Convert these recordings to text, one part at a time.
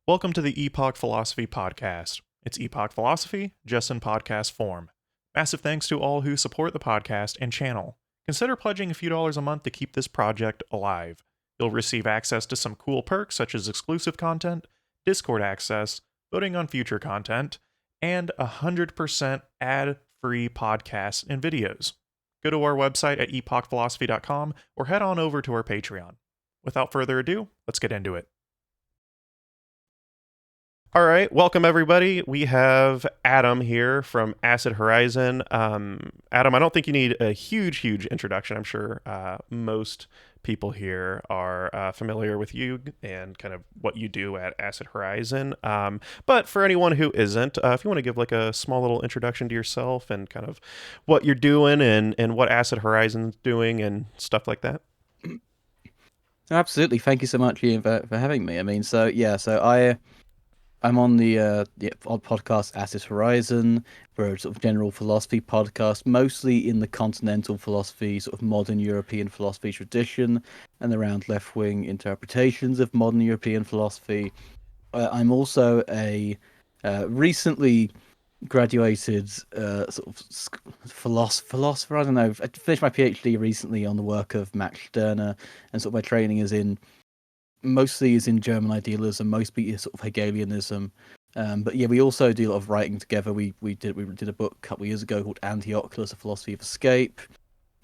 Welcome to the Epoch Philosophy Podcast. It's Epoch Philosophy, just in podcast form. Massive thanks to all who support the podcast and channel. Consider pledging a few dollars a month to keep this project alive. You'll receive access to some cool perks such as exclusive content, Discord access, voting on future content, and 100% ad-free podcasts and videos. Go to our website at epochphilosophy.com or head on over to our Patreon. Without further ado, let's get into it. All right, welcome everybody. We have Adam here from Acid Horizon. Adam, I don't think you need a huge introduction. I'm sure most people here are familiar with you and kind of what you do at Acid Horizon. But for anyone who isn't, if you want to give like a small little introduction to yourself and kind of what you're doing and what Acid Horizon's doing and stuff like that. Absolutely. Thank you so much, Ian, for having me. I'm on the podcast Acid Horizon. We're a sort of general philosophy podcast, mostly in the continental philosophy, sort of modern European philosophy tradition, and around left-wing interpretations of modern European philosophy. I'm also a recently graduated philosopher. I don't know. I finished my PhD recently on the work of Max Stirner, and sort of my training mostly is in German idealism, mostly is sort of Hegelianism. But yeah, we also do a lot of writing together. We did a book a couple of years ago called Anti-Oculus, A Philosophy of Escape.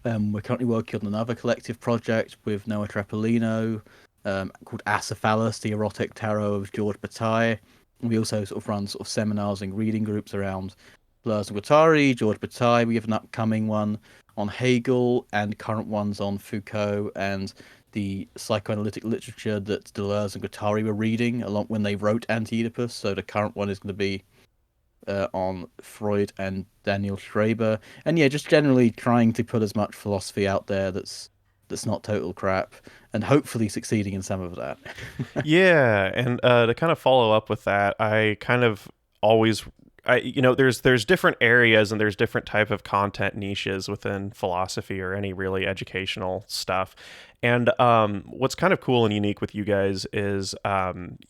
We're currently working on another collective project with Noah Trepolino called Acephalus, the Erotic Tarot of George Bataille. We also sort of run sort of seminars and reading groups around Deleuze and Guattari, George Bataille. We have an upcoming one on Hegel and current ones on Foucault and the psychoanalytic literature that Deleuze and Guattari were reading along when they wrote Anti-Oedipus. So the current one is going to be on Freud and Daniel Schreber. And yeah, just generally trying to put as much philosophy out there that's not total crap, and hopefully succeeding in some of that. Yeah, and to kind of follow up with that, I kind of always there's different areas and there's different type of content niches within philosophy or any really educational stuff. And what's kind of cool and unique with you guys is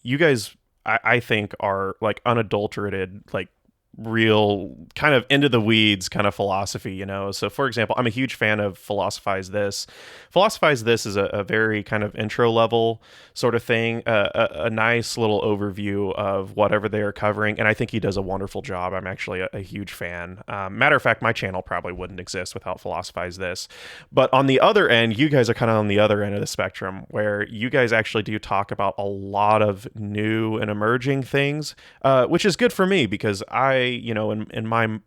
you guys I think are like unadulterated, like real kind of into the weeds kind of philosophy, so for example, I'm a huge fan of Philosophize This. Philosophize This is a very kind of intro level sort of thing, a nice little overview of whatever they are covering, and I think he does a wonderful job. I'm actually a huge fan. Matter of fact, my channel probably wouldn't exist without Philosophize This. But on the other end, you guys are kind of on the other end of the spectrum, where you guys actually do talk about a lot of new and emerging things, which is good for me because in my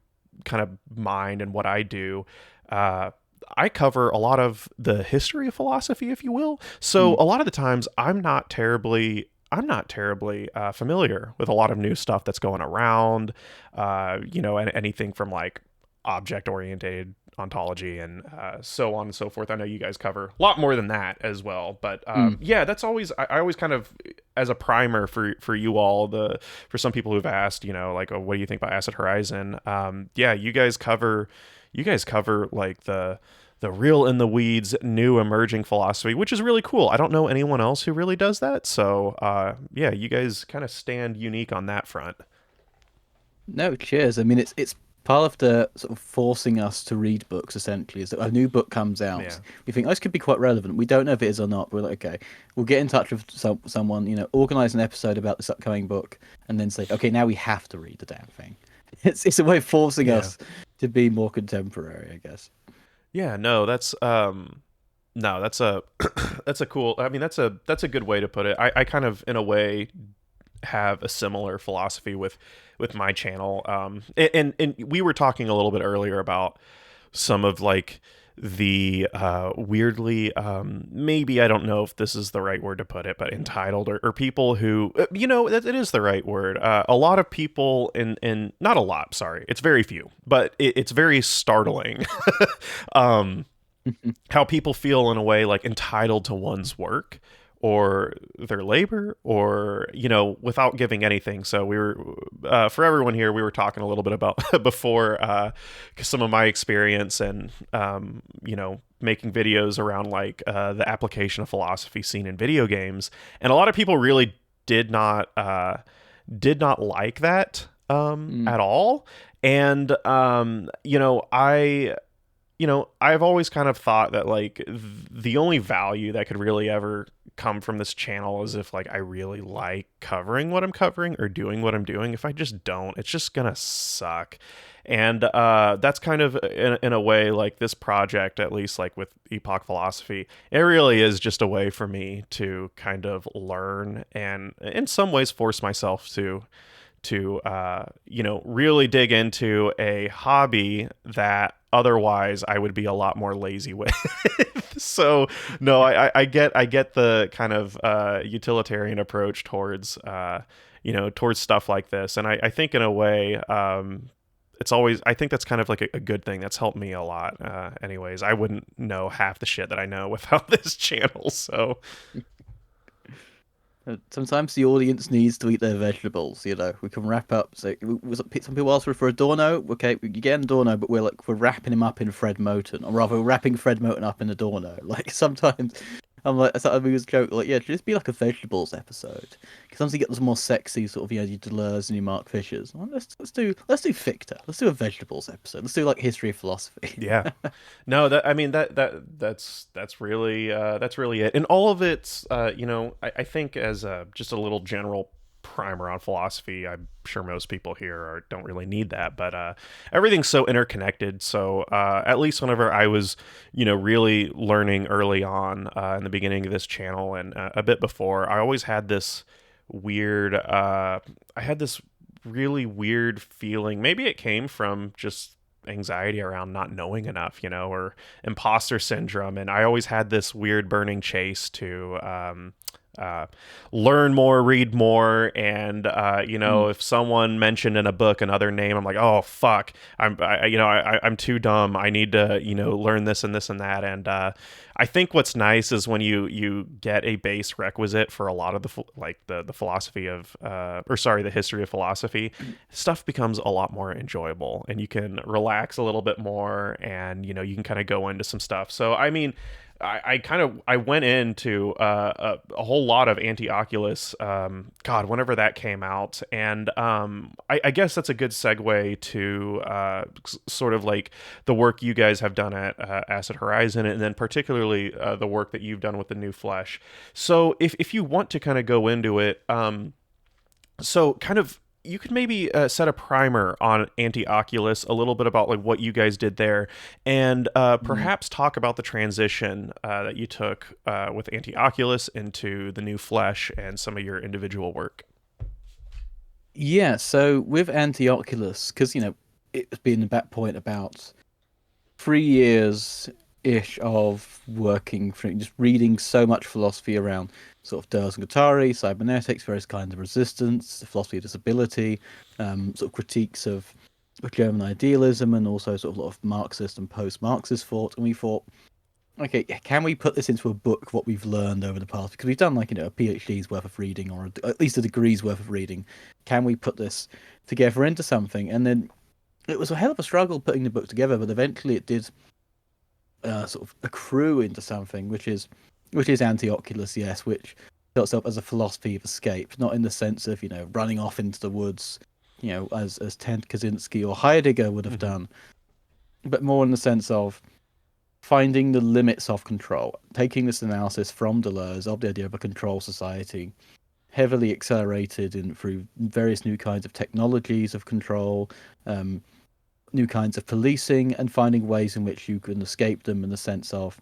kind of mind and what I do, I cover a lot of the history of philosophy, if you will. So a lot of the times I'm not terribly familiar with a lot of new stuff that's going around, and anything from like object-oriented ontology and so on and so forth. I know you guys cover a lot more than that as well, but yeah, that's always I always kind of, as a primer for you all, for some people who've asked, like, oh, what do you think about Acid Horizon? Yeah, you guys cover like the real in the weeds new emerging philosophy, which is really cool. I don't know anyone else who really does that, so yeah, you guys kind of stand unique on that front. No, cheers. I mean, it's part of the sort of forcing us to read books, essentially, is that a new book comes out. Yeah. We think, oh, this could be quite relevant. We don't know if it is or not. We're like, okay, we'll get in touch with someone, organize an episode about this upcoming book, and then say, okay, now we have to read the damn thing. It's a way of forcing us to be more contemporary, I guess. Yeah, no, that's that's a that's a cool. I mean, that's a good way to put it. I kind of, in a way, have a similar philosophy with my channel. And we were talking a little bit earlier about some of like the weirdly, maybe, I don't know if this is the right word to put it, but entitled or people who, that it is the right word. A lot of people in not a lot, sorry, it's very few, but it's very startling how people feel in a way like entitled to one's work or their labor, or without giving anything. So we were, for everyone here, we were talking a little bit about before some of my experience and making videos around like the application of philosophy seen in video games, and a lot of people really did not like that Mm. at all. And I've always kind of thought that like the only value that could really ever come from this channel is if like I really like covering what I'm covering or doing what I'm doing. If I just don't, it's just gonna suck. And that's kind of in a way like this project, at least like with Epoch philosophy, it really is just a way for me to kind of learn and in some ways force myself to really dig into a hobby that otherwise I would be a lot more lazy with. So no, I get the kind of utilitarian approach towards towards stuff like this, and I think in a way it's always, I think that's kind of like a good thing that's helped me a lot. Anyways, I wouldn't know half the shit that I know without this channel. So Sometimes the audience needs to eat their vegetables. We can wrap up. So some people ask for Adorno. Okay, you get an Adorno, but we're wrapping him up in Fred Moten, or rather, we're wrapping Fred Moten up in Adorno. Like sometimes, I'm like, I was a joke. Like, yeah, just be like a vegetables episode. Because sometimes you get those more sexy sort of, your Deleuze and your Mark Fishers. Well, let's do Fichte. Let's do a vegetables episode. Let's do like history of philosophy. yeah. No, that I mean that's really it, and all of it's I think as just a little general primer on philosophy. I'm sure most people here don't really need that, but everything's so interconnected. So at least whenever I was really learning early on in the beginning of this channel and a bit before, I always had this weird. I had this really weird feeling. Maybe it came from just anxiety around not knowing enough, or imposter syndrome. And I always had this weird burning chase to uh, learn more, read more, and Mm. if someone mentioned in a book another name, I'm like, oh fuck, I'm too dumb. I need to learn this and this and that. And I think what's nice is when you get a base requisite for a lot of the philosophy of the history of philosophy, stuff becomes a lot more enjoyable, and you can relax a little bit more, and you can kind of go into some stuff. So I mean, I went into a whole lot of Anti-Oculus, God, whenever that came out, and I guess that's a good segue to sort of like the work you guys have done at Acid Horizon, and then particularly the work that you've done with the New Flesh. So if you want to kind of go into it, so kind of you could maybe set a primer on Anti-Oculus, a little bit about like what you guys did there, and Mm. perhaps talk about the transition that you took with Anti-Oculus into the New Flesh and some of your individual work. Yeah, so with Anti-Oculus, because it's been at that point about 3 years ish of working from just reading so much philosophy around sort of Deleuze and Guattari, cybernetics, various kinds of resistance, the philosophy of disability, sort of critiques of German idealism, and also sort of a lot of Marxist and post-Marxist thought. And we thought, okay, can we put this into a book, what we've learned over the past? Because we've done like, a PhD's worth of reading, or at least a degree's worth of reading. Can we put this together into something? And then it was a hell of a struggle putting the book together, but eventually it did sort of accrue into something, which is Anti-Oculus, yes, which built itself as a philosophy of escape, not in the sense of running off into the woods, as Tent Kaczynski or Heidegger would have Mm-hmm. done, but more in the sense of finding the limits of control, taking this analysis from Deleuze of the idea of a control society, heavily accelerated through various new kinds of technologies of control, um, new kinds of policing, and finding ways in which you can escape them in the sense of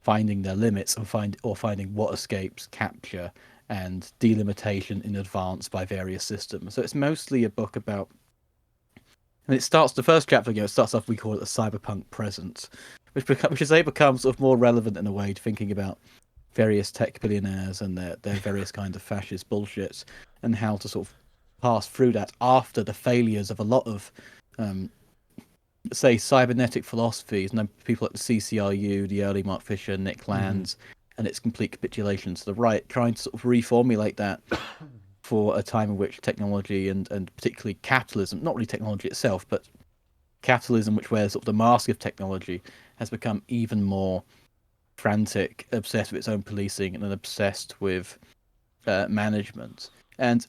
finding their limits and finding what escapes capture and delimitation in advance by various systems. So it's mostly a book about, and it starts the first chapter. It starts off, we call it the cyberpunk present, which as they become sort of more relevant in a way to thinking about various tech billionaires and their various kinds of fascist bullshits, and how to sort of pass through that after the failures of a lot of um, say cybernetic philosophies, and then people like the CCRU, the early Mark Fisher, Nick Mm-hmm. Land's, and its complete capitulation to the right, trying to sort of reformulate that for a time in which technology and particularly capitalism, not really technology itself, but capitalism, which wears sort of the mask of technology, has become even more frantic, obsessed with its own policing, and then obsessed with management. And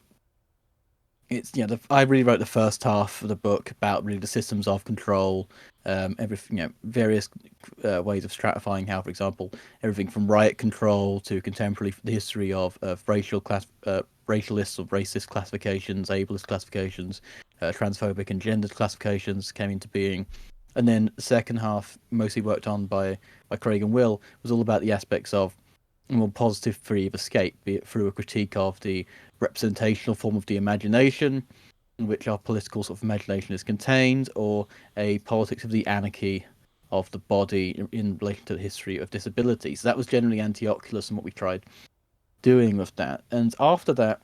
it's I really wrote the first half of the book about really the systems of control, everything, various ways of stratifying how, for example, everything from riot control to contemporary the history of racialist or racist classifications, ableist classifications, transphobic and gendered classifications came into being. And then the second half, mostly worked on by Craig and Will, was all about the aspects of a more positive theory of escape, be it through a critique of the representational form of the imagination, in which our political sort of imagination is contained, or a politics of the anarchy of the body in relation to the history of disability. So that was generally Anti-Oculus and what we tried doing with that. And after that,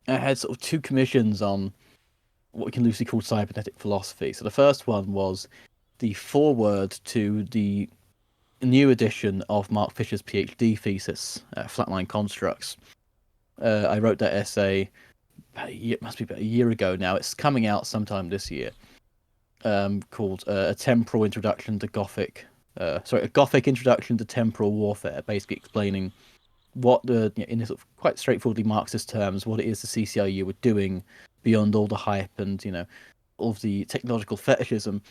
I had sort of two commissions on what we can loosely call cybernetic philosophy. So the first one was the foreword to the new edition of Mark Fisher's PhD thesis, Flatline Constructs. I wrote that essay, it must be about a year ago now. It's coming out sometime this year, called A Temporal Introduction to Gothic. A Gothic Introduction to Temporal Warfare, basically explaining what in sort of quite straightforwardly Marxist terms, what it is the CCIU were doing beyond all the hype and all of the technological fetishism,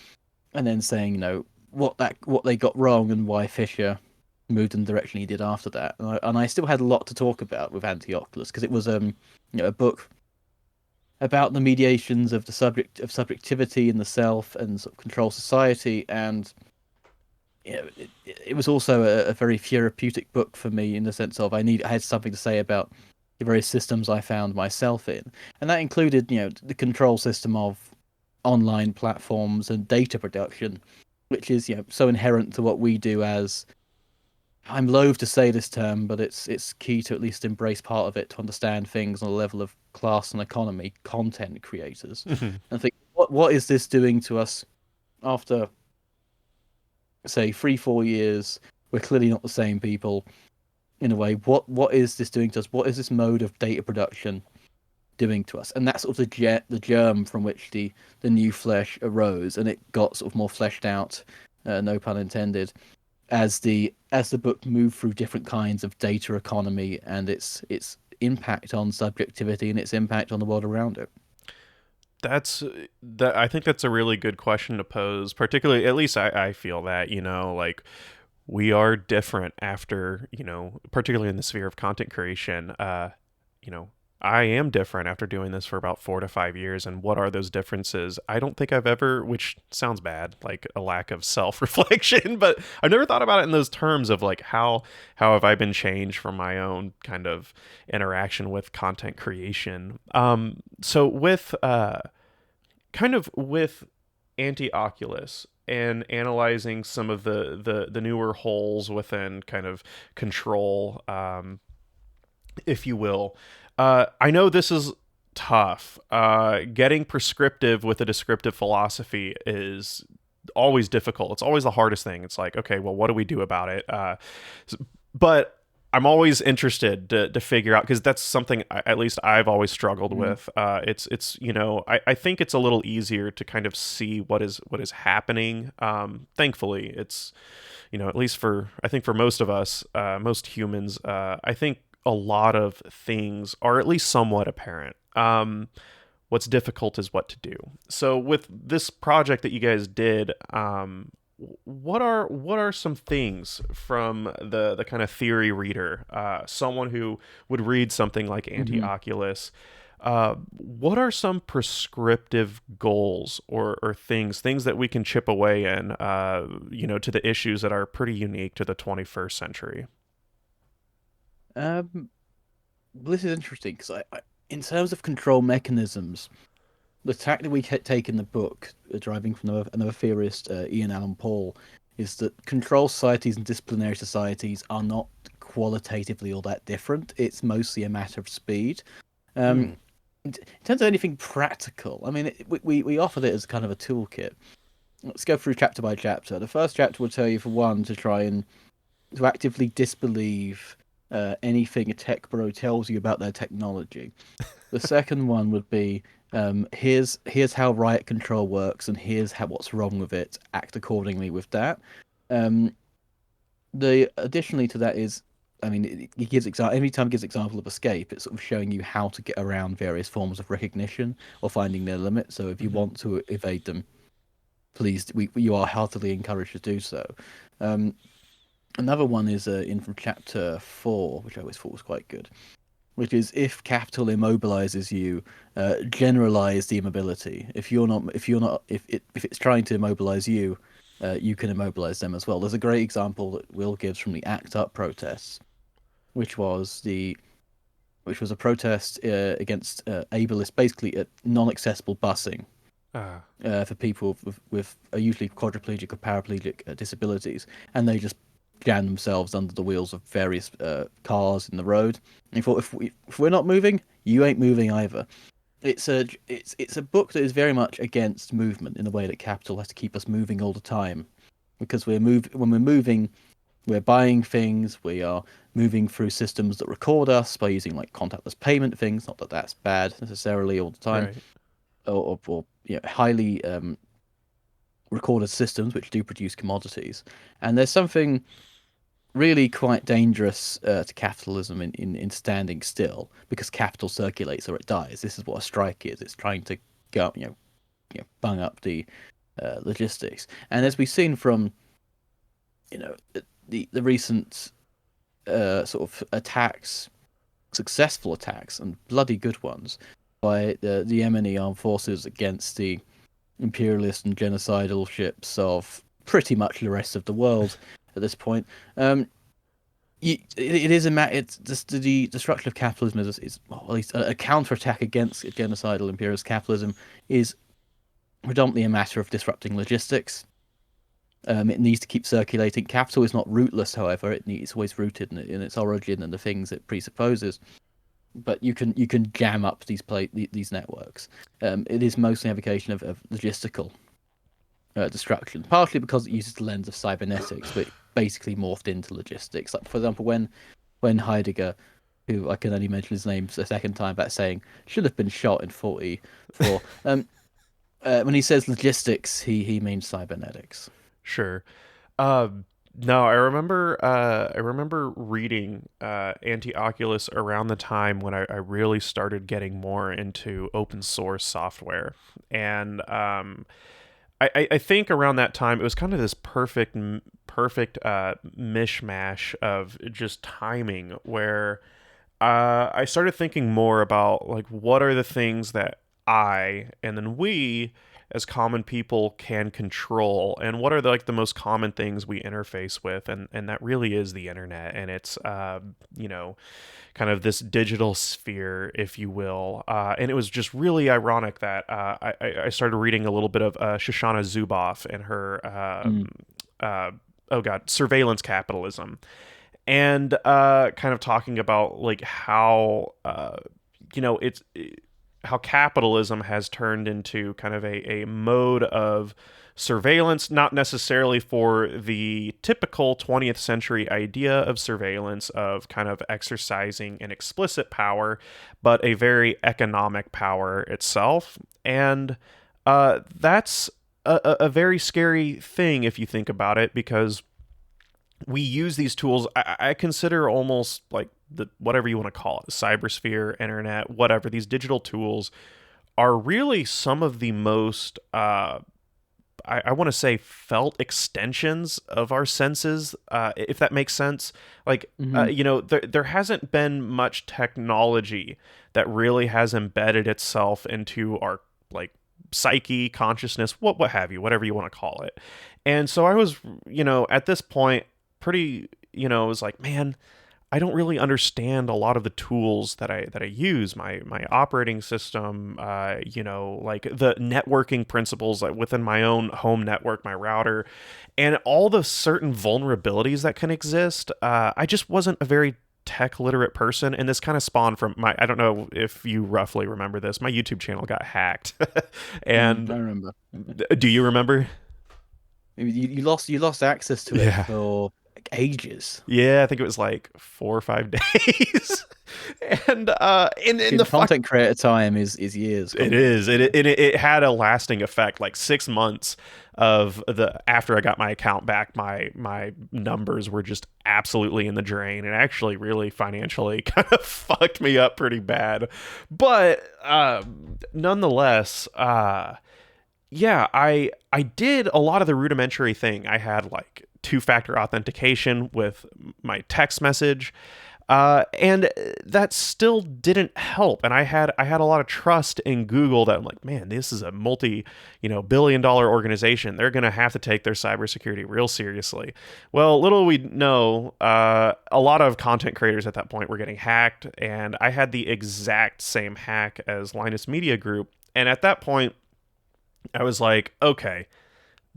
and then saying what they got wrong and why Fisher moved in the direction he did after that. And I still had a lot to talk about with Anti-Oculus because it was a book about the mediations of the subjectivity in the self and sort of control society, and it was also a very therapeutic book for me in the sense of I had something to say about the various systems I found myself in, and that included the control system of online platforms and data production, which is so inherent to what we do as, I'm loath to say this term, but it's key to at least embrace part of it to understand things on a level of class and economy, content creators, and think what is this doing to us after, say, 3-4 years? We're clearly not the same people in a way. What is this doing to us? What is this mode of data production doing to us? And that's sort of the germ from which the new flesh arose, and it got sort of more fleshed out, no pun intended, as the book moved through different kinds of data economy and its impact on subjectivity and its impact on the world around it. I think that's a really good question to pose, particularly, at least I feel that, like, we are different after, particularly in the sphere of content creation. I am different after doing this for about 4 to 5 years. And what are those differences? I don't think I've ever, which sounds bad, like a lack of self-reflection, but I've never thought about it in those terms of like, how have I been changed from my own kind of interaction with content creation? So with, with Anti-Oculus and analyzing some of the newer holes within kind of control, if you will, I know this is tough. Getting prescriptive with a descriptive philosophy is always difficult. It's always the hardest thing. It's like, okay, well, what do we do about it? But I'm always interested to figure out, because that's something at least I've always struggled with. It's I think it's a little easier to kind of see what is happening. Thankfully, it's at least I think for most of us, most humans, I think a lot of things are at least somewhat apparent. What's difficult is what to do. So with this project that you guys did, what are some things from the kind of theory reader, someone who would read something like Anti-Oculus? What are some prescriptive goals or things that we can chip away in, to the issues that are pretty unique to the 21st century? This is interesting because in terms of control mechanisms, the tack that we take in the book, deriving from another theorist, Ian Allan Paul, is that control societies and disciplinary societies are not qualitatively all that different. It's mostly a matter of speed. In terms of anything practical, I mean, we offered it as kind of a toolkit. Let's go through chapter by chapter. The first chapter will tell you, for one, to try and to actively disbelieve anything a tech bro tells you about their technology. The second one would be, here's how riot control works, and here's what's wrong with it. Act accordingly with that. The additionally to that is I mean, he gives every time he gives example of escape, it's sort of showing you how to get around various forms of recognition or finding their limit. So if you Hmm. want to evade them, please, you are heartily encouraged to do so. Um, Another one is in from chapter 4, which I always thought was quite good, which is if capital immobilizes you, generalize the immobility. If it's trying to immobilize you, you can immobilize them as well. There's a great example that Will gives from the ACT UP protests, which was the which was a protest against ableist, basically non-accessible busing Uh, for people with usually quadriplegic or paraplegic disabilities, and they just jam themselves under the wheels of various cars in the road. And he thought, if we're not moving, you ain't moving either. It's a book that is very much against movement in the way that capital has to keep us moving all the time, because when we're moving, we're buying things, we are moving through systems that record us by using like contactless payment things. Not that that's bad necessarily all the time, right. or highly recorded systems which do produce commodities. And there's something really quite dangerous to capitalism in standing still, because capital circulates or it dies. This is what a strike is. It's trying to go, bung up the logistics. And as we've seen from the recent sort of attacks, successful attacks and bloody good ones by the Yemeni armed forces against the imperialist and genocidal ships of pretty much the rest of the world at this point. It is it's just the destruction of capitalism is well, at least a counterattack against genocidal imperialist capitalism is predominantly a matter of disrupting logistics. It needs to keep circulating. Capital is not rootless, however. It's always rooted in its origin and the things it presupposes. But you can jam up these networks. It is mostly an avocation of logistical destruction, partially because it uses the lens of cybernetics, but basically morphed into logistics. Like for example, when Heidegger, who I can only mention his name a second time, back saying should have been shot in 44. When he says logistics, he means cybernetics. Sure. No, I remember reading Anti-Oculus around the time when I really started getting more into open source software. And I think around that time it was kind of this perfect mishmash of just timing where I started thinking more about like what are the things that I and then we as common people can control, and what are the most common things we interface with, and that really is the internet, and it's kind of this digital sphere, if you will. And it was just really ironic that I started reading a little bit of Shoshana Zuboff and her Mm. oh god, surveillance capitalism, and kind of talking about like how it's how capitalism has turned into kind of a mode of surveillance, not necessarily for the typical 20th century idea of surveillance of kind of exercising an explicit power, but a very economic power itself. And that's a very scary thing if you think about it, because we use these tools. I consider almost like the whatever you want to call it, cybersphere, internet, whatever. These digital tools are really some of the most I want to say felt extensions of our senses, if that makes sense. Like, Hmm. there hasn't been much technology that really has embedded itself into our like psyche, consciousness, what have you, whatever you want to call it. And so I was, at this point, pretty, it was like, man, I don't really understand a lot of the tools that I use. My operating system, like the networking principles within my own home network, my router, and all the certain vulnerabilities that can exist. I just wasn't a very tech literate person, and this kind of spawned from my. I don't know if you roughly remember this. My YouTube channel got hacked, Mm, and I remember. do you remember? You lost access to it Yeah. for like ages. Yeah, I think it was like 4 or 5 days. And in the fuck, Content creator time is years. it Content is. creator time. It had a lasting effect. Like 6 months of the after I got my account back, my numbers were just absolutely in the drain, and actually really financially kind of fucked me up pretty bad. But nonetheless, yeah, I did a lot of the rudimentary thing. I had like two-factor authentication with my text message. And that still didn't help. And I had a lot of trust in Google that I'm like, man, this is a multi-billion-dollar organization. They're gonna have to take their cybersecurity real seriously. Well, little we know, a lot of content creators at that point were getting hacked, and I had the exact same hack as Linus Media Group. And at that point, I was like, okay,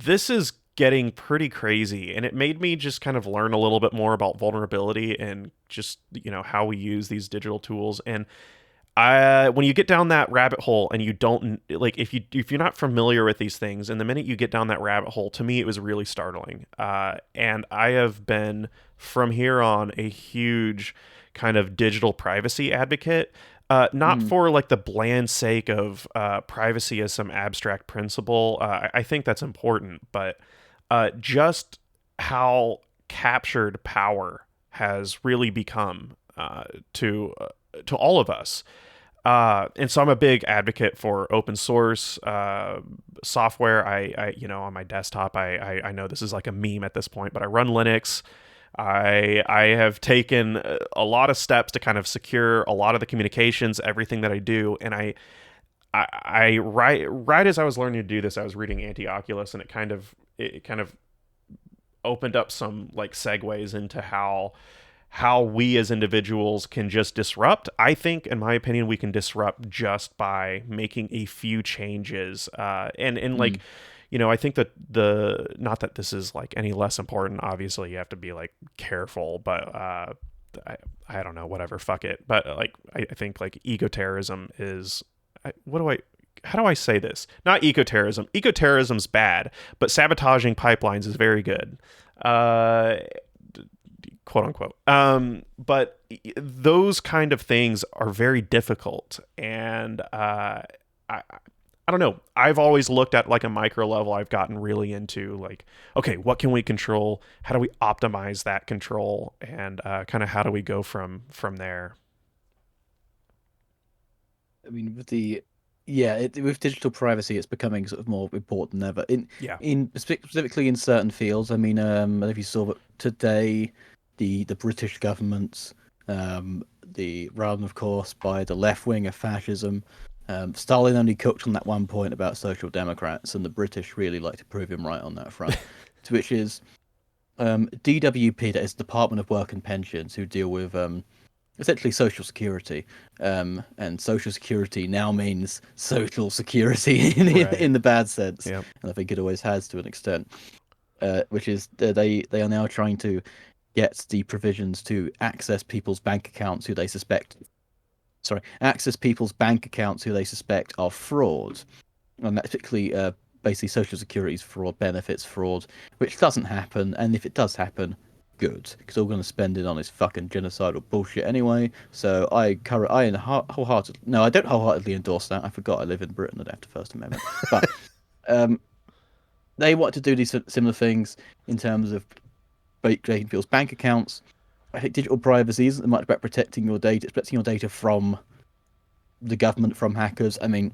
this is getting pretty crazy, and it made me just kind of learn a little bit more about vulnerability and just how we use these digital tools. And when you get down that rabbit hole and you don't like, if you're not familiar with these things, and the minute you get down that rabbit hole, to me it was really startling. And I have been from here on a huge kind of digital privacy advocate. Not for like the bland sake of privacy as some abstract principle. I think that's important, but just how captured power has really become to all of us. And so I'm a big advocate for open source software. I on my desktop, I know this is like a meme at this point, but I run Linux. I have taken a lot of steps to kind of secure a lot of the communications, everything that I do, and I right as I was learning to do this, I was reading Anti-Oculus, and it kind of opened up some like segues into how we as individuals can just disrupt. I think, in my opinion, we can disrupt just by making a few changes. And like, I think that not that this is like any less important. Obviously, you have to be like careful, but I don't know, whatever, fuck it. But like, I think like eco-terrorism is, how do I say this? Not eco-terrorism. Eco-terrorism's bad, but sabotaging pipelines is very good. Quote unquote. But those kind of things are very difficult. And I don't know. I've always looked at like a micro level. I've gotten really into like, okay, what can we control? How do we optimize that control? And kind of how do we go from there? I mean, with digital privacy, it's becoming sort of more important than ever. Yeah. Specifically in certain fields. I mean, I don't know if you saw that today, the British government, run, of course, by the left wing of fascism. Stalin only cooked on that one point about social democrats, and the British really like to prove him right on that front. To which is DWP, that is Department of Work and Pensions, who deal with essentially social security, and social security now means social security in the bad sense, Yep. and I think it always has to an extent. Which is they are now trying to get the provisions to access people's bank accounts who they suspect are fraud, and that's particularly basically social security's fraud, benefits fraud, which doesn't happen, and if it does happen, good, because all going to spend it on this fucking genocidal bullshit anyway. So I wholeheartedly, no, I don't wholeheartedly endorse that. I forgot I live in Britain and I have the First Amendment, but they want to do these similar things in terms of breaking people's bank accounts. I think digital privacy isn't much about protecting your data. It's protecting your data from the government, from hackers. I mean,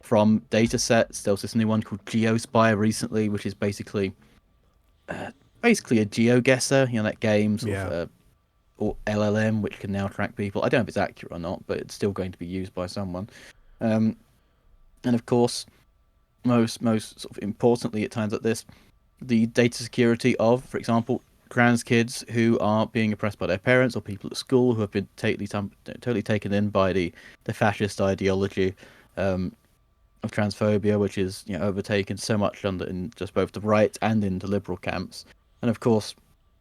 from data sets. There was this new one called GeoSpy recently, which is basically a GeoGuessr, that game, or LLM, which can now track people. I don't know if it's accurate or not, but it's still going to be used by someone. And of course, most sort of importantly, at times like this, the data security of, for example, trans kids who are being oppressed by their parents, or people at school who have been totally taken in by the fascist ideology of transphobia, which is overtaken so much in just both the right and in the liberal camps. And of course,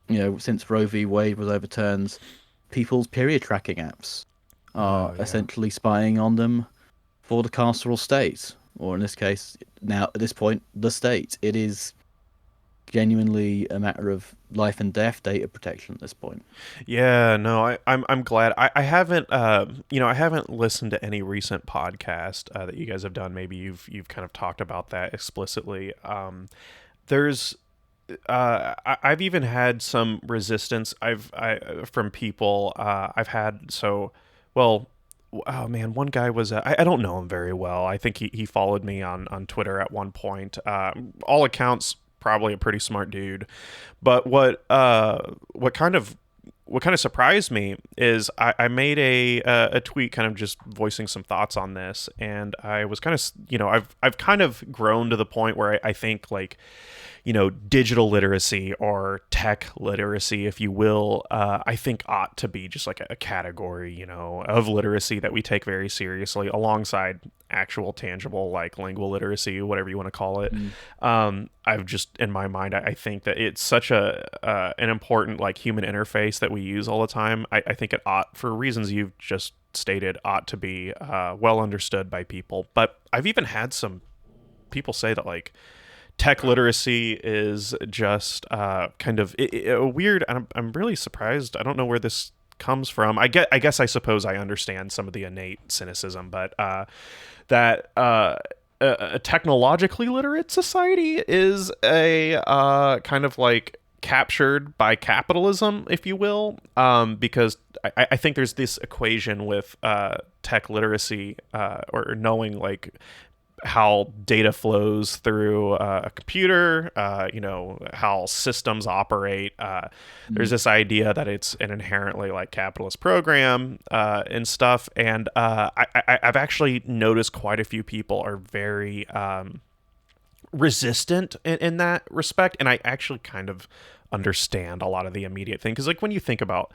since Roe v. Wade was overturned, people's period tracking apps are essentially spying on them for the carceral state, or in this case, now at this point, the state. It is genuinely a matter of life and death data protection at this point. Yeah, no, I'm glad. I haven't I haven't listened to any recent podcast that you guys have done. Maybe you've kind of talked about that explicitly. There's I've even had some resistance. From people. I've had so well. Oh man, one guy was I don't know him very well. I think he followed me on Twitter at one point. All accounts, probably a pretty smart dude. But what kind of surprised me is I made a tweet kind of just voicing some thoughts on this, and I was kind of I've kind of grown to the point where I think like digital literacy or tech literacy, if you will, I think ought to be just like a category, of literacy that we take very seriously alongside actual tangible like lingual literacy, whatever you want to call it. Mm. I've just in my mind, I think that it's such an important like human interface that we use all the time. I think it ought, for reasons you've just stated, ought to be well understood by people. But I've even had some people say that like tech literacy is just kind of weird. I'm really surprised. I don't know where this comes from. I guess I suppose I understand some of the innate cynicism, but that a technologically literate society is a kind of like captured by capitalism, if you will, because I think there's this equation with tech literacy or knowing like how data flows through a computer, how systems operate. There's this idea that it's an inherently like capitalist program and stuff. And I've actually noticed quite a few people are very resistant in that respect. And I actually kind of understand a lot of the immediate thing. Because like when you think about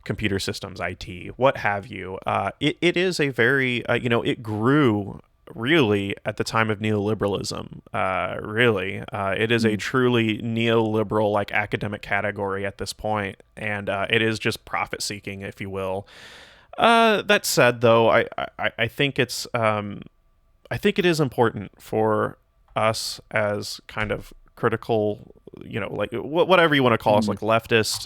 computer systems, IT, what have you, it is a very, it grew really at the time of neoliberalism. It is a truly neoliberal like academic category at this point, and it is just profit seeking, if you will. That said, though, I think I think it is important for us as kind of critical, like whatever you want to call us, like leftists.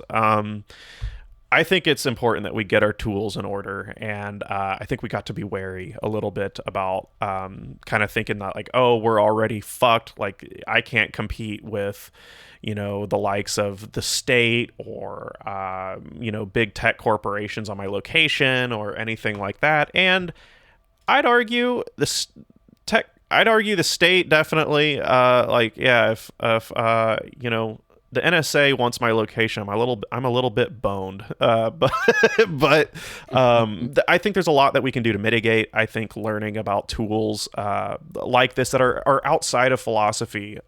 I think it's important that we get our tools in order, and I think we got to be wary a little bit about kind of thinking that like, oh, we're already fucked. Like I can't compete with, the likes of the state or big tech corporations on my location or anything like that. And I'd argue this tech. I'd argue the state definitely. Like yeah, if the NSA wants my location, I'm a little bit boned, but I think there's a lot that we can do to mitigate. I think learning about tools like this that are outside of philosophy,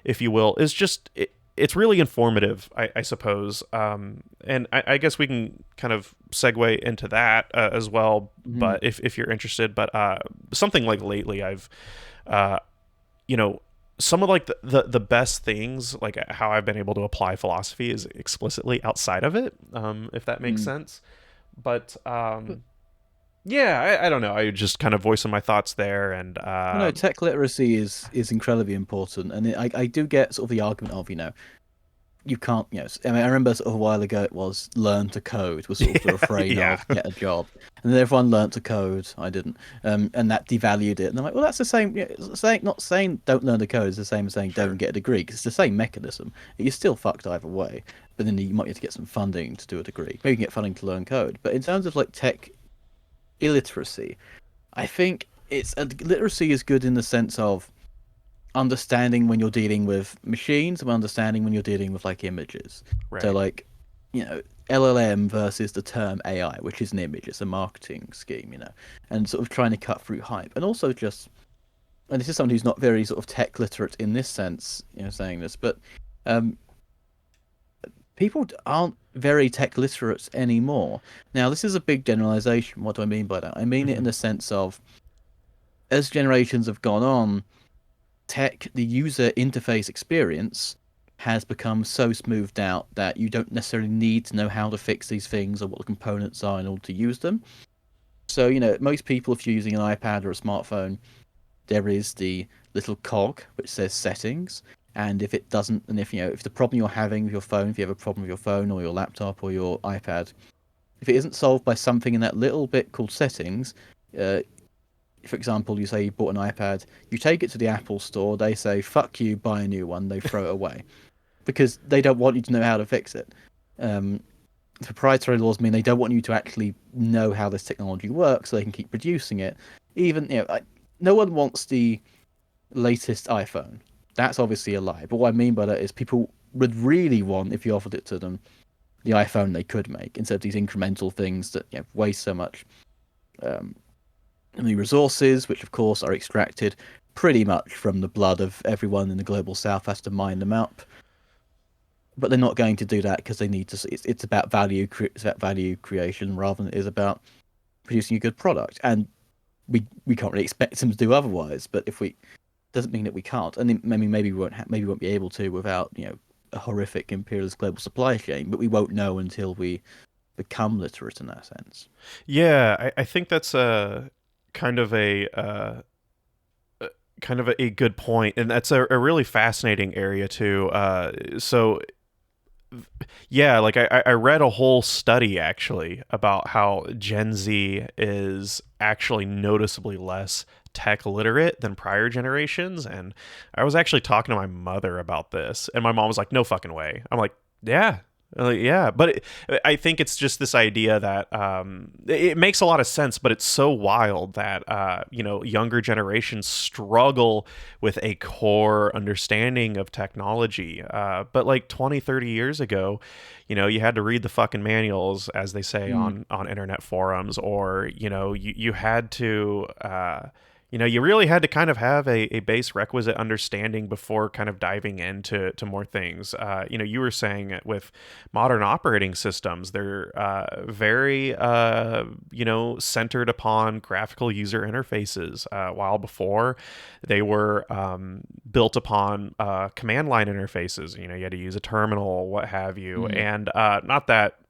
if you will, is just it's really informative, I suppose. And I guess we can kind of segue into that as well. But if you're interested, but something like lately, I've some of like the best things, like how I've been able to apply philosophy, is explicitly outside of it, if that makes sense. But yeah, I don't know. I just kind of voicing my thoughts there, and No, tech literacy is incredibly important, and I do get sort of the argument of you can't, I mean, I remember sort of a while ago it was learn to code was sort of the refrain of get a job, and then everyone learned to code. I didn't, and that devalued it. And I'm like, well, that's the same. Not saying don't learn to code is the same as saying don't get a degree, because it's the same mechanism. You're still fucked either way, but then you might have to get some funding to do a degree. Maybe you can get funding to learn code. But in terms of like tech illiteracy, I think literacy is good in the sense of understanding when you're dealing with machines and understanding when you're dealing with like images. right. So like, LLM versus the term AI, which is an image, it's a marketing scheme, and sort of trying to cut through hype. And also just, and this is someone who's not very sort of tech literate in this sense, saying this, but people aren't very tech literate anymore. Now, this is a big generalization. What do I mean by that? I mean it in the sense of, as generations have gone on, the user interface experience has become so smoothed out that you don't necessarily need to know how to fix these things or what the components are in order to use them. So, most people, if you're using an iPad or a smartphone, there is the little cog which says settings, And if it doesn't, and if the problem you're having with your phone, if you have a problem with your phone or your laptop or your iPad, if it isn't solved by something in that little bit called settings, uh, for example, you say you bought an iPad, you take it to the Apple store, they say, fuck you, buy a new one, they throw it away. Because they don't want you to know how to fix it. Um, Proprietary laws mean they don't want you to actually know how this technology works so they can keep producing it. Even, no one wants the latest iPhone. That's obviously a lie. But what I mean by that is people would really want, if you offered it to them, the iPhone they could make instead of these incremental things that waste so much um, the resources, which of course are extracted pretty much from the blood of everyone in the global south has to mine them up. But they're not going to do that because they need to. It's about value. It's about value creation rather than it is about producing a good product. And we can't really expect them to do otherwise. But if we doesn't mean that we can't. And maybe we won't be able to without a horrific imperialist global supply chain. But we won't know until we become literate in that sense. Yeah, I think that's a kind of a kind of a good point, and that's a really fascinating area too. So yeah, like I read a whole study actually about how Gen Z is actually noticeably less tech literate than prior generations. And I was actually talking to my mother about this, and my mom was like, no fucking way. I'm like, yeah. Yeah, but I think it's just this idea that it makes a lot of sense, but it's so wild that younger generations struggle with a core understanding of technology. But like 20, 30 years ago, you had to read the fucking manuals, as they say Mm. on internet forums, or you had to. You really had to kind of have a base requisite understanding before kind of diving into more things. You were saying with modern operating systems, they're very, centered upon graphical user interfaces, while before they were built upon command line interfaces. You had to use a terminal, what have you. Mm. And not that,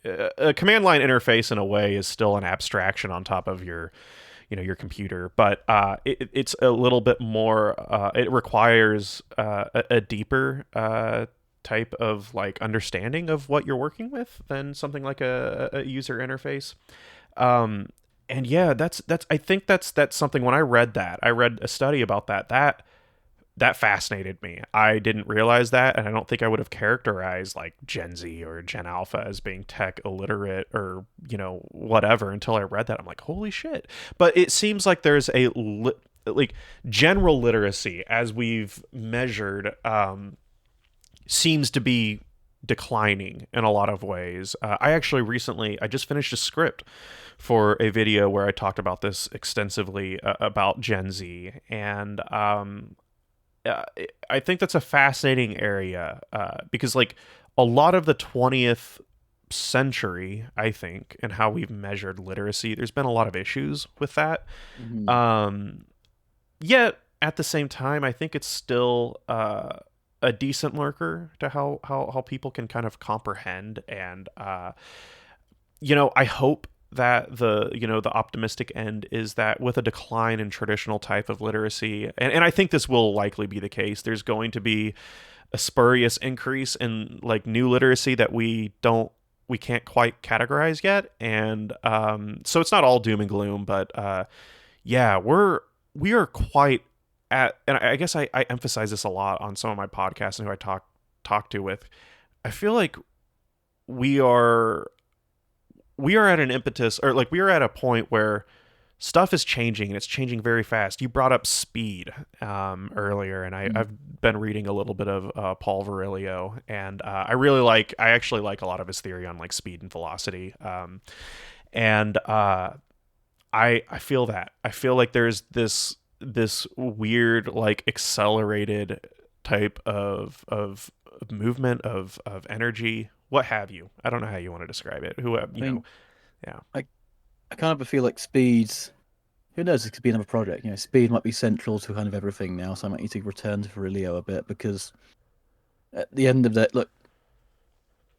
a command line interface in a way is still an abstraction on top of your computer, but it's a little bit more. It requires a deeper type of like understanding of what you're working with than something like a user interface. And yeah, that's. I think that's something. When I read that, I read a study about that fascinated me. I didn't realize that, and I don't think I would have characterized like Gen Z or Gen Alpha as being tech illiterate or whatever until I read that. I'm like, holy shit! But it seems like there's like general literacy as we've measured seems to be declining in a lot of ways. I actually recently I just finished a script for a video where I talked about this extensively about Gen Z, and I think that's a fascinating area because, like, a lot of the 20th century, I think, and how we've measured literacy, there's been a lot of issues with that. Mm-hmm. Um, Yet, at the same time, I think it's still a decent marker to how people can kind of comprehend. And, I hope that the optimistic end is that with a decline in traditional type of literacy, and I think this will likely be the case, there's going to be a spurious increase in like new literacy that we can't quite categorize yet. And so it's not all doom and gloom, but yeah, we are quite at, and I guess I emphasize this a lot on some of my podcasts and who I talk to with. I feel like we are at an impetus, or like we are at a point where stuff is changing, and it's changing very fast. You brought up speed earlier, and I've been reading a little bit of Paul Virilio, and I actually like a lot of his theory on like speed and velocity. And I feel that. I feel like there's this weird like accelerated type of movement of energy, what have you. I don't know how you want to describe it. I mean, Yeah. I kind of feel like speeds. Who knows? It could be another project. Speed might be central to kind of everything now. So I might need to return to Virilio a bit because at the end of that, look,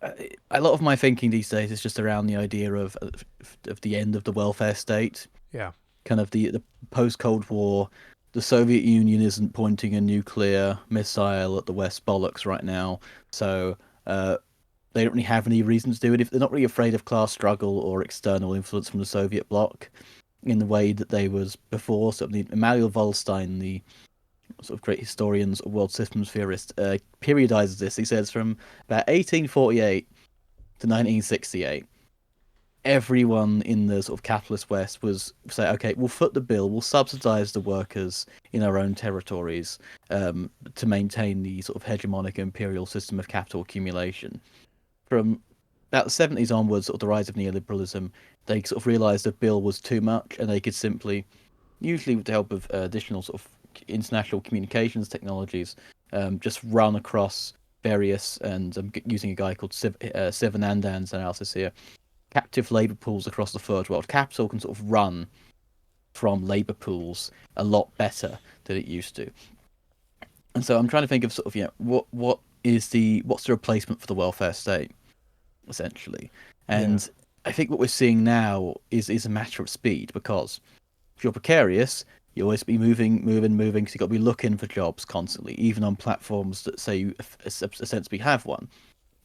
a lot of my thinking these days is just around the idea of the end of the welfare state, Yeah. kind of the post Cold War the Soviet Union isn't pointing a nuclear missile at the West bollocks right now, so they don't really have any reason to do it. If they're not really afraid of class struggle or external influence from the Soviet bloc in the way that they was before. So Emanuel Wollstein, the sort of great historian, sort of world systems theorist, periodizes this. He says from about 1848 to 1968, everyone in the sort of capitalist West was say, okay, we'll foot the bill, we'll subsidize the workers in our own territories to maintain the sort of hegemonic imperial system of capital accumulation. From about the 70s onwards, sort of the rise of neoliberalism, they sort of realized the bill was too much and they could simply, usually with the help of additional sort of international communications technologies, just run across various, and I'm using a guy called Sivanandan's analysis here, captive labor pools across the third world. Capital can sort of run from labor pools a lot better than it used to. And so I'm trying to think of sort of, what's the replacement for the welfare state, essentially. Yeah. And I think what we're seeing now is a matter of speed, because if you're precarious, you always be moving, because you've got to be looking for jobs constantly, even on platforms that say you ostensibly have one.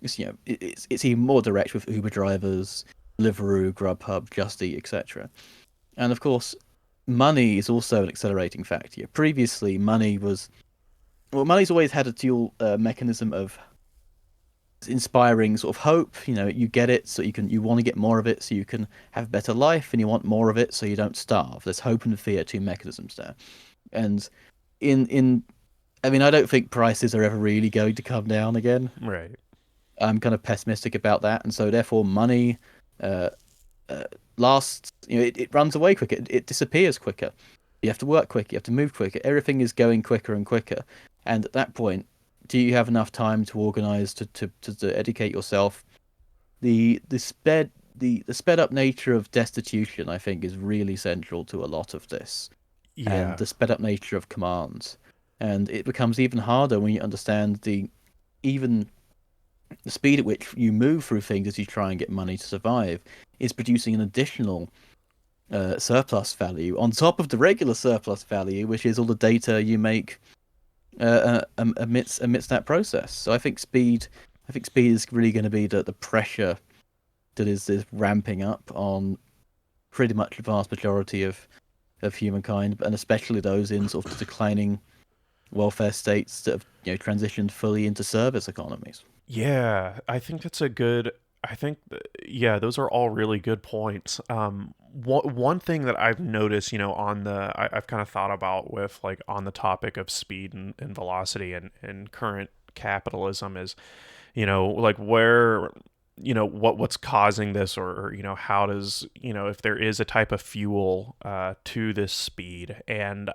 It's even more direct with Uber drivers, Deliveroo, Grubhub, Just Eat, etc. And of course, money is also an accelerating factor. Previously, money's always had a dual mechanism of inspiring sort of hope. You get it, so you want to get more of it, so you can have a better life, and you want more of it, so you don't starve. There's hope and fear, two mechanisms there. And in I mean, I don't think prices are ever really going to come down again. Right. I'm kind of pessimistic about that, and so therefore money uh, lasts. It runs away quicker. It disappears quicker. You have to work quicker. You have to move quicker. Everything is going quicker and quicker. And at that point, do you have enough time to organize to educate yourself? The sped up nature of destitution, I think, is really central to a lot of this, and Yeah. the sped up nature of commands. And it becomes even harder when you understand even the speed at which you move through things as you try and get money to survive is producing an additional surplus value on top of the regular surplus value, which is all the data you make amidst that process. So I think speed is really going to be the pressure that is ramping up on pretty much the vast majority of humankind, and especially those in sort of declining welfare states that have transitioned fully into service economies. Yeah, I think that's a good. Yeah, those are all really good points. One thing that I've noticed, I've kind of thought about with like on the topic of speed and velocity and current capitalism is, like where, what's causing this, or how does, if there is a type of fuel to this speed, and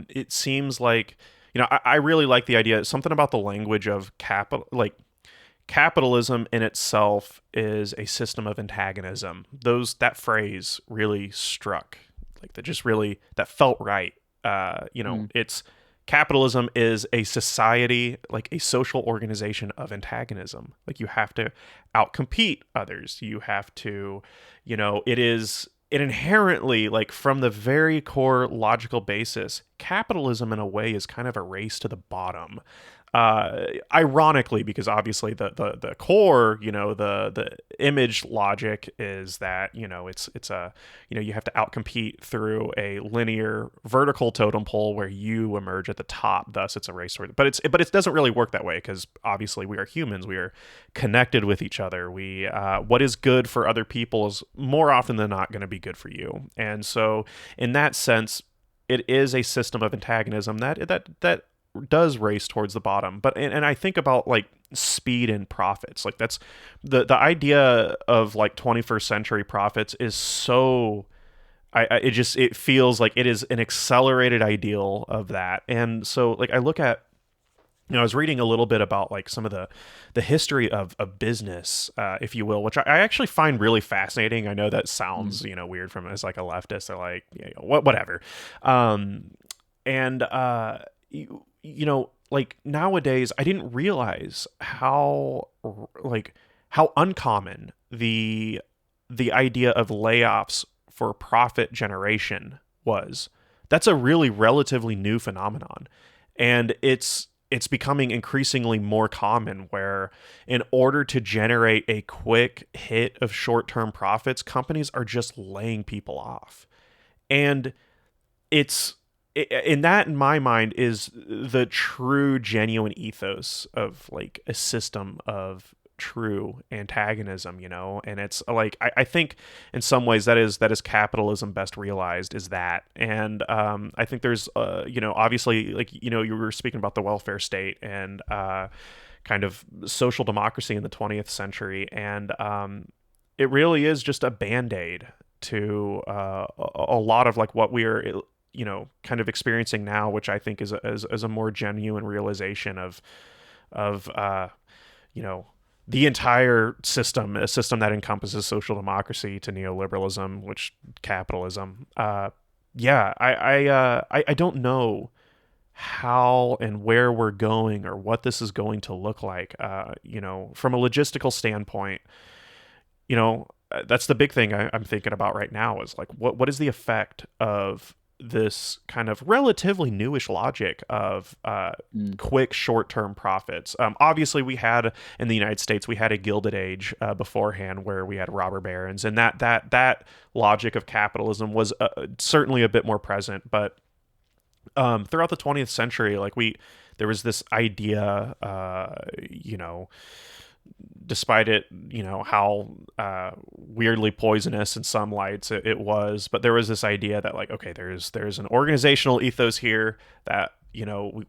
it seems like, I really like the idea, something about the language of capital, like capitalism in itself is a system of antagonism. That phrase really struck, like that felt right. Mm. It's capitalism is a society, like a social organization of antagonism. Like you have to outcompete others. You have to, it inherently, like from the very core logical basis, capitalism in a way is kind of a race to the bottom. Ironically, because obviously the core, the image logic is that, it's a, you have to outcompete through a linear vertical totem pole where you emerge at the top. Thus, it's a race toward. But it doesn't really work that way, because obviously we are humans. We are connected with each other. What is good for other people is more often than not going to be good for you. And so, in that sense, it is a system of antagonism that does race towards the bottom. But and I think about like speed and profits. Like that's the idea of like 21st century profits is so, it feels like it is an accelerated ideal of that. And so like I look at, I was reading a little bit about like some of the history of business, if you will, which I actually find really fascinating. I know that Mm. sounds, weird from as like a leftist. They're like, whatever. And like nowadays, I didn't realize how uncommon the idea of layoffs for profit generation was that's a really relatively new phenomenon, and it's becoming increasingly more common where in order to generate a quick hit of short-term profits, companies are just laying people off. And it's in that, in my mind, is the true genuine ethos of like a system of true antagonism, and it's like I think in some ways that is capitalism best realized, is that. And I think there's obviously, like, you were speaking about the welfare state and kind of social democracy in the 20th century, and it really is just a band-aid to a lot of like what we are kind of experiencing now, which I think is a more genuine realization of you know the entire system, a system that encompasses social democracy to neoliberalism, which capitalism. Yeah, I don't know how and where we're going or what this is going to look like. From a logistical standpoint, that's the big thing I'm thinking about right now, is like what is the effect of this kind of relatively newish logic of Mm. quick short-term profits. Obviously, we had in the United States, we had a Gilded Age beforehand, where we had robber barons, and that logic of capitalism was certainly a bit more present. But throughout the 20th century, like there was this idea, despite it, how weirdly poisonous in some lights it was, but there was this idea that, like, okay, there's an organizational ethos here that,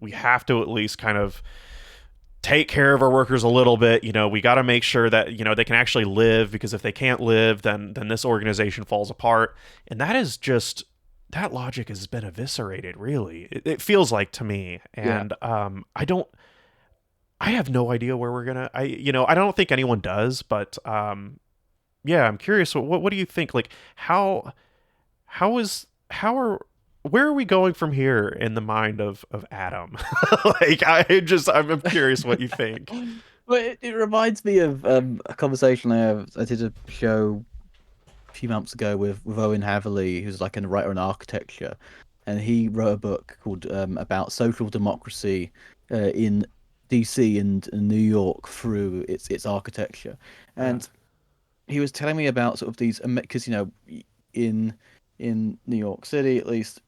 we have to at least kind of take care of our workers a little bit. We got to make sure that, they can actually live, because if they can't live, then this organization falls apart. And that logic has been eviscerated, really. It feels like, to me. Yeah. And I have no idea where we're gonna. I don't think anyone does, but yeah, I'm curious. What do you think? Like, how is how are where are we going from here in the mind of Adam? Like, I'm curious what you think. Well, it reminds me of a conversation I did a show a few months ago with Owen Haverly, who's like a writer in architecture, and he wrote a book called about social democracy in DC and New York through its architecture. Yeah. And he was telling me about sort of these, because in New York City at least,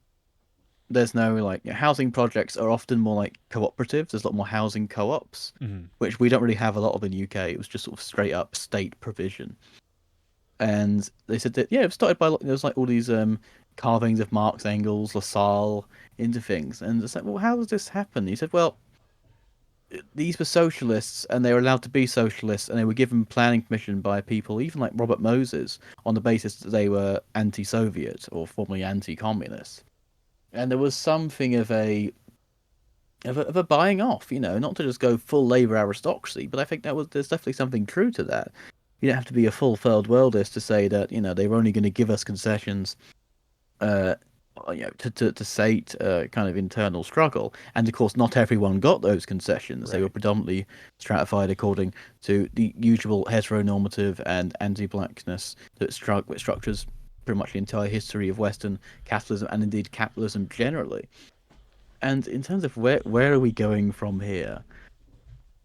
there's no like, housing projects are often more like cooperatives. There's a lot more housing co-ops, Mhm. which we don't really have a lot of in UK. It was just sort of straight up state provision. And they said that, yeah, it started by, there was like all these carvings of Marx, Engels, Lassalle into things. And it's like, well, how does this happen? He said, well, these were socialists, and they were allowed to be socialists, and they were given planning permission by people, even like Robert Moses, on the basis that they were anti-Soviet or formerly anti-communist. And there was something of a buying off, not to just go full labor aristocracy, but I think there's definitely something true to that. You don't have to be a full third worldist to say that they were only going to give us concessions, uh, to sate kind of internal struggle. And of course, not everyone got those concessions. They were Right. predominantly stratified according to the usual heteronormative and anti-blackness that structures pretty much the entire history of Western capitalism, and indeed capitalism generally. And in terms of where are we going from here,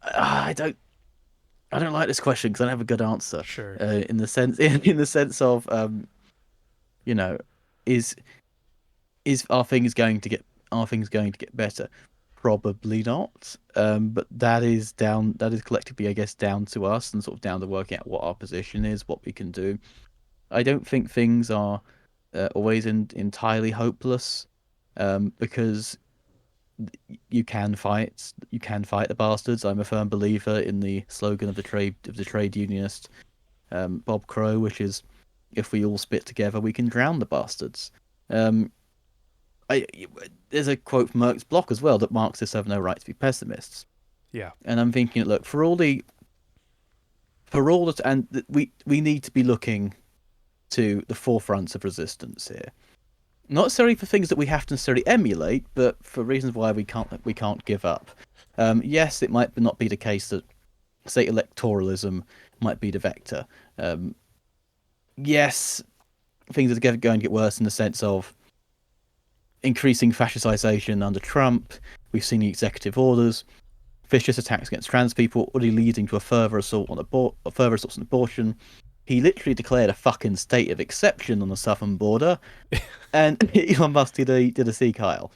I don't like this question because I don't have a good answer. Sure. In the sense in the sense of you know, is are things going to get better? Probably not. But that is collectively, I guess, down to us, and sort of down to working out what our position is, what we can do. I don't think things are always entirely hopeless, because you can fight the bastards. I'm a firm believer in the slogan of the trade unionist Bob Crow, which is, if we all spit together, we can drown the bastards. Um, I There's a quote from Merck's Block as well, that Marxists have no right to be pessimists. Yeah. And I'm thinking, look, we need to be looking to the forefronts of resistance here. Not necessarily for things that we have to necessarily emulate, but for reasons why we can't give up. Yes, it might not be the case that, say, electoralism might be the vector. Yes, things are going to get worse in the sense of increasing fascistization under Trump. We've seen the executive orders, vicious attacks against trans people, already leading to a further assault on further assaults on abortion. He literally declared a fucking state of exception on the southern border, and Elon Musk did a sea Kyle.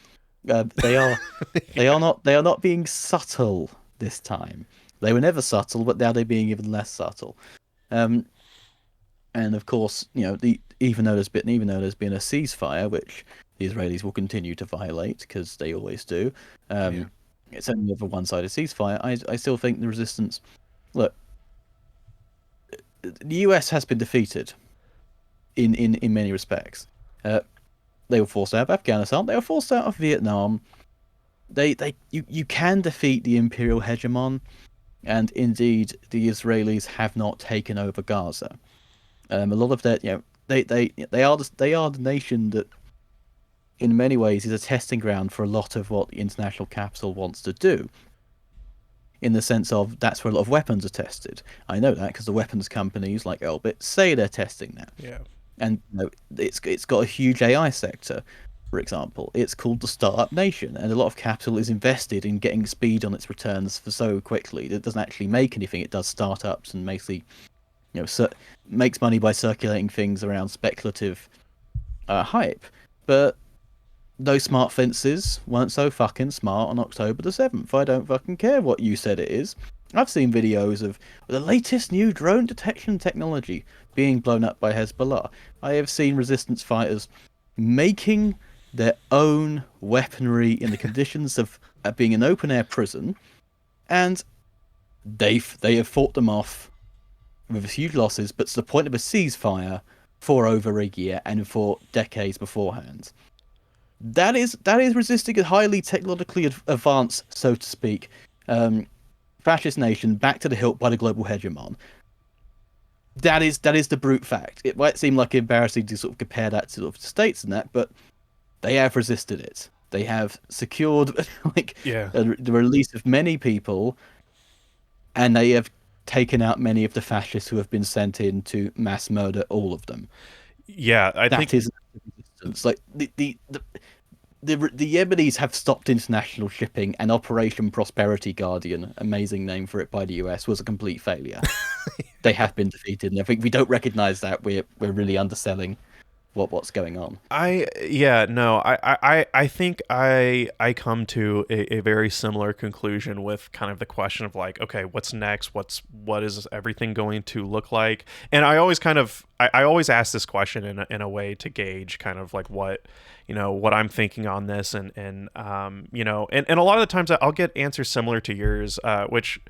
They are not being subtle this time. They were never subtle, but now they're being even less subtle. And of course, even though there's been a ceasefire, which the Israelis will continue to violate because they always do. It's only over one-sided ceasefire. I still think the resistance. Look, the US has been defeated in many respects. They were forced out of Afghanistan. They were forced out of Vietnam. You can defeat the imperial hegemon, and indeed the Israelis have not taken over Gaza. A lot of that, they are the nation that, in many ways, is a testing ground for a lot of what the international capital wants to do. In the sense of that's where a lot of weapons are tested. I know that because the weapons companies like Elbit say they're testing that. Yeah. And it's got a huge AI sector, for example. It's called the Startup Nation, and a lot of capital is invested in getting speed on its returns for so quickly that it doesn't actually make anything. It does startups and basically, makes money by circulating things around speculative hype. But those smart fences weren't so fucking smart on October the 7th. I don't fucking care what you said it is. I've seen videos of the latest new drone detection technology being blown up by Hezbollah. I have seen resistance fighters making their own weaponry in the conditions of being an open-air prison, and they have fought them off with huge losses, but to the point of a ceasefire for over a year and for decades beforehand. That is resisting a highly technologically advanced, so to speak, fascist nation back to the hilt by the global hegemon. That is the brute fact. It might seem like embarrassing to sort of compare that to sort of the states and that, but they have resisted it. They have secured the release of many people, and they have taken out many of the fascists who have been sent in to mass murder all of them. Yeah, I think that is resistance. Like the Yemenis have stopped international shipping, and Operation Prosperity Guardian, amazing name for it by the US, was a complete failure. They have been defeated, and I think we don't recognize that we're really underselling what's going on. I think I come to a very similar conclusion with kind of the question of like, okay, what's next? What is everything going to look like? And I always I always ask this question in a way to gauge kind of like what I'm thinking on this, and a lot of the times I'll get answers similar to yours, which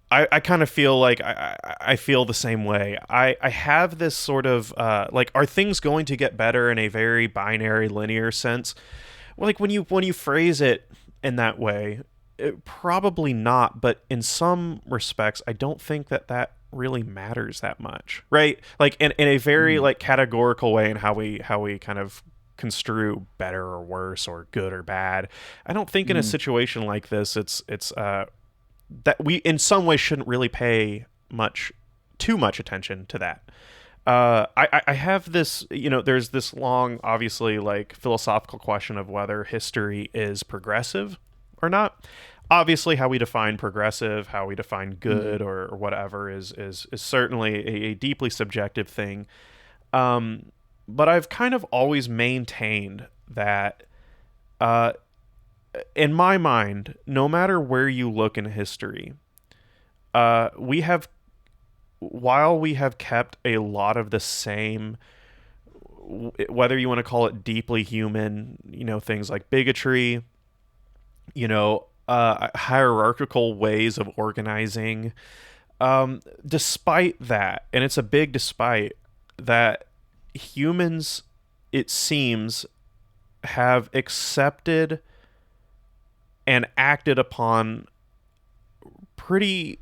I kind of feel like I feel the same way. I have this sort of like, are things going to get better in a very binary linear sense? Well, like when you phrase it in that way, probably not. But in some respects, I don't think that really matters that much, right? Like in a very like categorical way in how we kind of construe better or worse or good or bad. I don't think in a situation like this, it's that we in some way shouldn't really pay too much attention to that. I have this, there's this long, obviously, like philosophical question of whether history is progressive or not. Obviously, how we define progressive, how we define good or whatever is certainly a deeply subjective thing. But I've kind of always maintained that in my mind, no matter where you look in history, while we have kept a lot of the same, whether you want to call it deeply human, things like bigotry, hierarchical ways of organizing, despite that, and it's a big despite, that humans, it seems, have accepted and acted upon pretty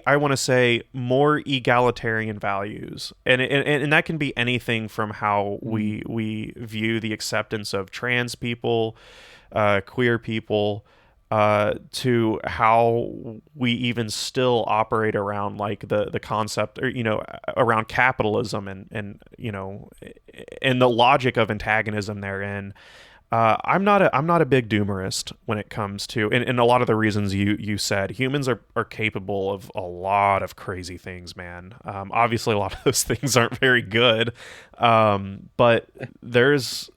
I want to say more egalitarian values, and that can be anything from how we view the acceptance of trans people, queer people, to how we even still operate around like the concept, or around capitalism and the logic of antagonism therein. I'm not a big doomerist when it comes to, and a lot of the reasons you said. Humans are capable of a lot of crazy things, man. Obviously, a lot of those things aren't very good, but there's,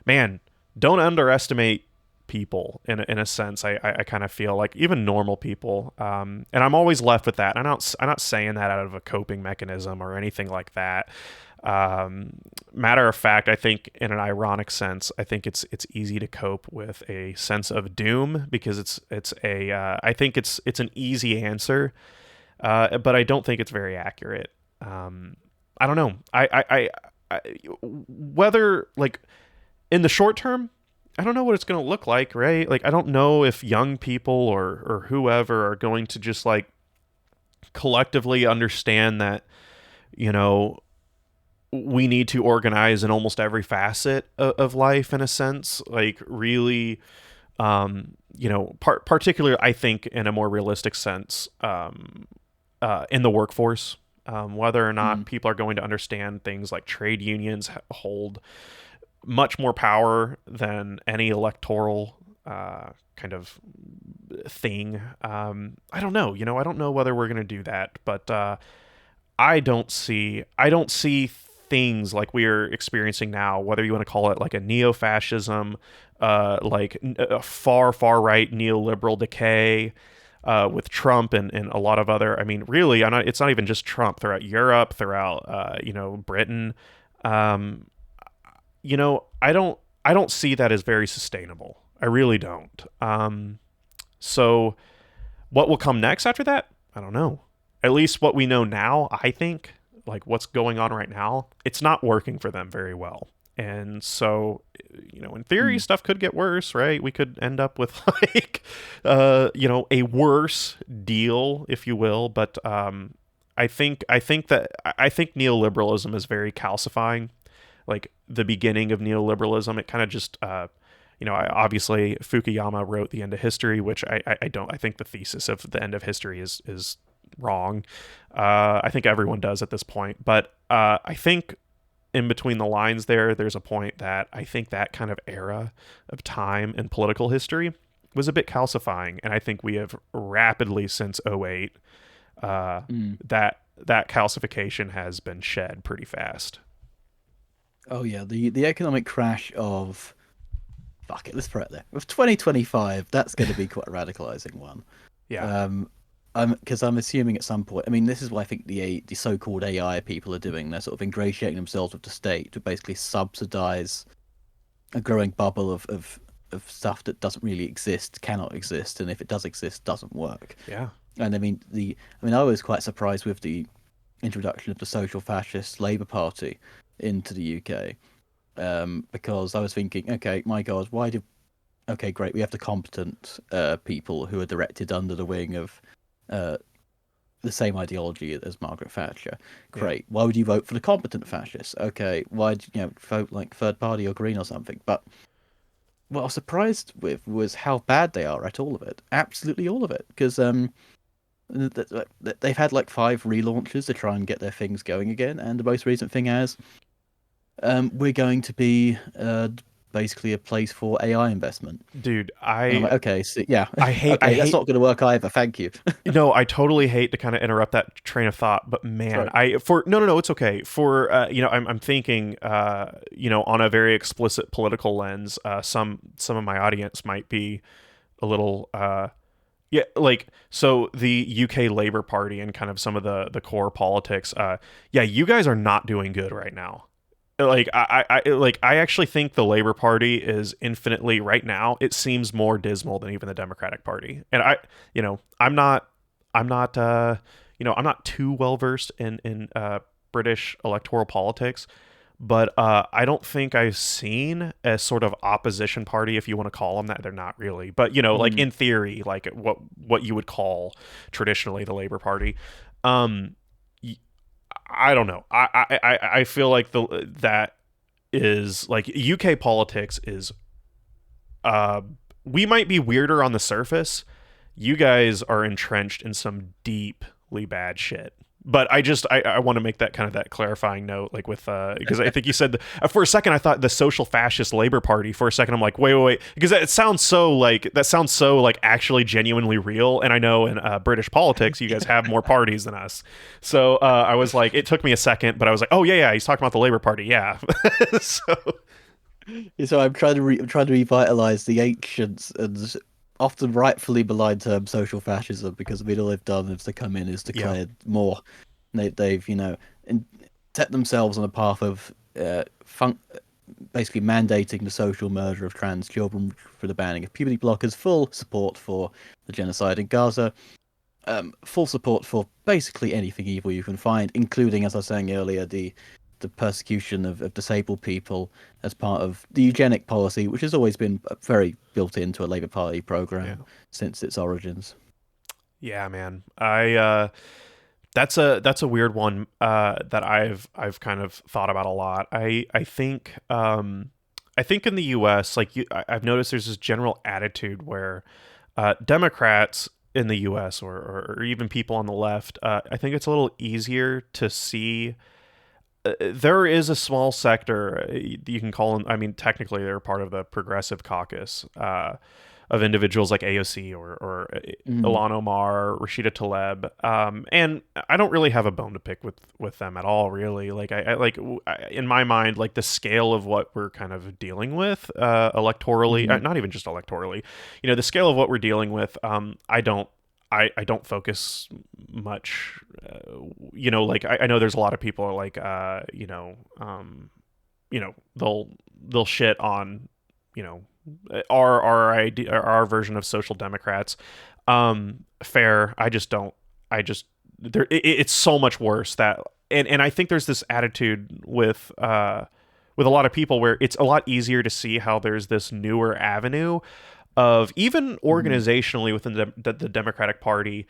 man, don't underestimate people in a sense. I kind of feel like even normal people, and I'm always left with that. I'm not saying that out of a coping mechanism or anything like that. Matter of fact, I think in an ironic sense, I think it's easy to cope with a sense of doom because I think it's an easy answer, but I don't think it's very accurate. I don't know. I whether like in the short term, I don't know what it's going to look like, right? Like I don't know if young people or whoever are going to just like collectively understand that, you know, we need to organize in almost every facet of life in a sense, like really, particularly I think in a more realistic sense, in the workforce, whether or not Mm. people are going to understand things like trade unions hold much more power than any electoral kind of thing. I don't know. I don't know whether we're going to do that, but I don't see things like we are experiencing now, whether you want to call it like a neo-fascism, like a far right neoliberal decay, with Trump and a lot of other. I mean, really, it's not even just Trump. Throughout Europe, throughout Britain, um, I don't see that as very sustainable. I really don't. So what will come next after that? I don't know. At least what we know now, I think, like what's going on right now, it's not working for them very well. And so, in theory, Mm. stuff could get worse, right? We could end up with like, a worse deal, if you will. But I think neoliberalism is very calcifying. Like the beginning of neoliberalism, it kind of just obviously Fukuyama wrote The End of History, which I don't. I think the thesis of The End of History is wrong. I think everyone does at this point, but I think in between the lines there's a point that I think that kind of era of time in political history was a bit calcifying, and I think we have rapidly since '08 Mm. that calcification has been shed pretty fast. Oh yeah, the economic crash of fuck it, let's throw it there. With 2025, that's going to be quite a radicalizing one. Yeah, Um, because I'm assuming at some point. I mean, this is what I think the so-called AI people are doing. They're sort of ingratiating themselves with the state to basically subsidize a growing bubble of stuff that doesn't really exist, cannot exist, and if it does exist, doesn't work. yeah, And I was quite surprised with the introduction of the social fascist Labour Party into the UK, because I was thinking, okay, my God, okay, great, we have the competent people who are directed under the wing of uh, the same ideology as Margaret Thatcher. yeah, Great. Why would you vote for the competent fascists? Okay, why'd you vote like Third Party or Green or something? But what I was surprised with was how bad they are at all of it. Absolutely all of it. Because they've had like 5 relaunches to try and get their things going again, and the most recent thing is we're going to be basically a place for AI investment. dude, And I'm I like, okay, so yeah, I hate I okay, that's hate not going to work either. Thank you. No, I totally hate to kind of interrupt that train of thought, but man, Sorry. I for no, no, no, it's okay. For I'm thinking, on a very explicit political lens. Some of my audience might be a little, yeah, like so the UK Labour Party and kind of some of the core politics. Yeah, you guys are not doing good right now. Like I actually think the Labour Party is infinitely right now. It seems more dismal than even the Democratic Party, and I'm not too well versed in British electoral politics, but I don't think I've seen a sort of opposition party, if you want to call them that. They're not really, but like Mm. in theory, like what you would call traditionally the Labour Party. Um, I don't know. I feel like that is like UK politics is uh we might be weirder on the surface. You guys are entrenched in some deeply bad shit. But I want to make that kind of that clarifying note, like with because I think you said for a second I thought the Social Fascist Labor Party. For a second I'm like wait, because that sounds so like actually genuinely real. And I know in British politics you guys have more parties than us, so I was like, it took me a second, but I was like, oh yeah, he's talking about the Labor Party, yeah. So So I'm trying to revitalize the ancient and often rightfully maligned term social fascism, because I mean all they've done is to come in is yeah, declared more. They've set themselves on a path of basically mandating the social murder of trans children for the banning of puberty blockers, full support for the genocide in Gaza, full support for basically anything evil you can find, including, as I was saying earlier, the persecution of disabled people as part of the eugenic policy, which has always been very built into a Labour Party yeah, program since its origins. yeah, man. That's a weird one that I've kind of thought about a lot. I think in the U.S., like I've noticed there's this general attitude where Democrats in the U.S. or even people on the left, I think it's a little easier to see. There is a small sector you can call them. I mean, technically they're part of the progressive caucus of individuals like AOC or Mm. Ilhan Omar, Rashida Tlaib, and I don't really have a bone to pick with them at all. Really, like in my mind, like the scale of what we're kind of dealing with electorally, Mm. not even just electorally, the scale of what we're dealing with. I don't focus much, like I know there's a lot of people like, they'll shit on, you know, our idea, our version of social democrats. Fair. I just, it's so much worse that, and I think there's this attitude with a lot of people where it's a lot easier to see how there's this newer avenue of even Mm. organizationally within the Democratic Party,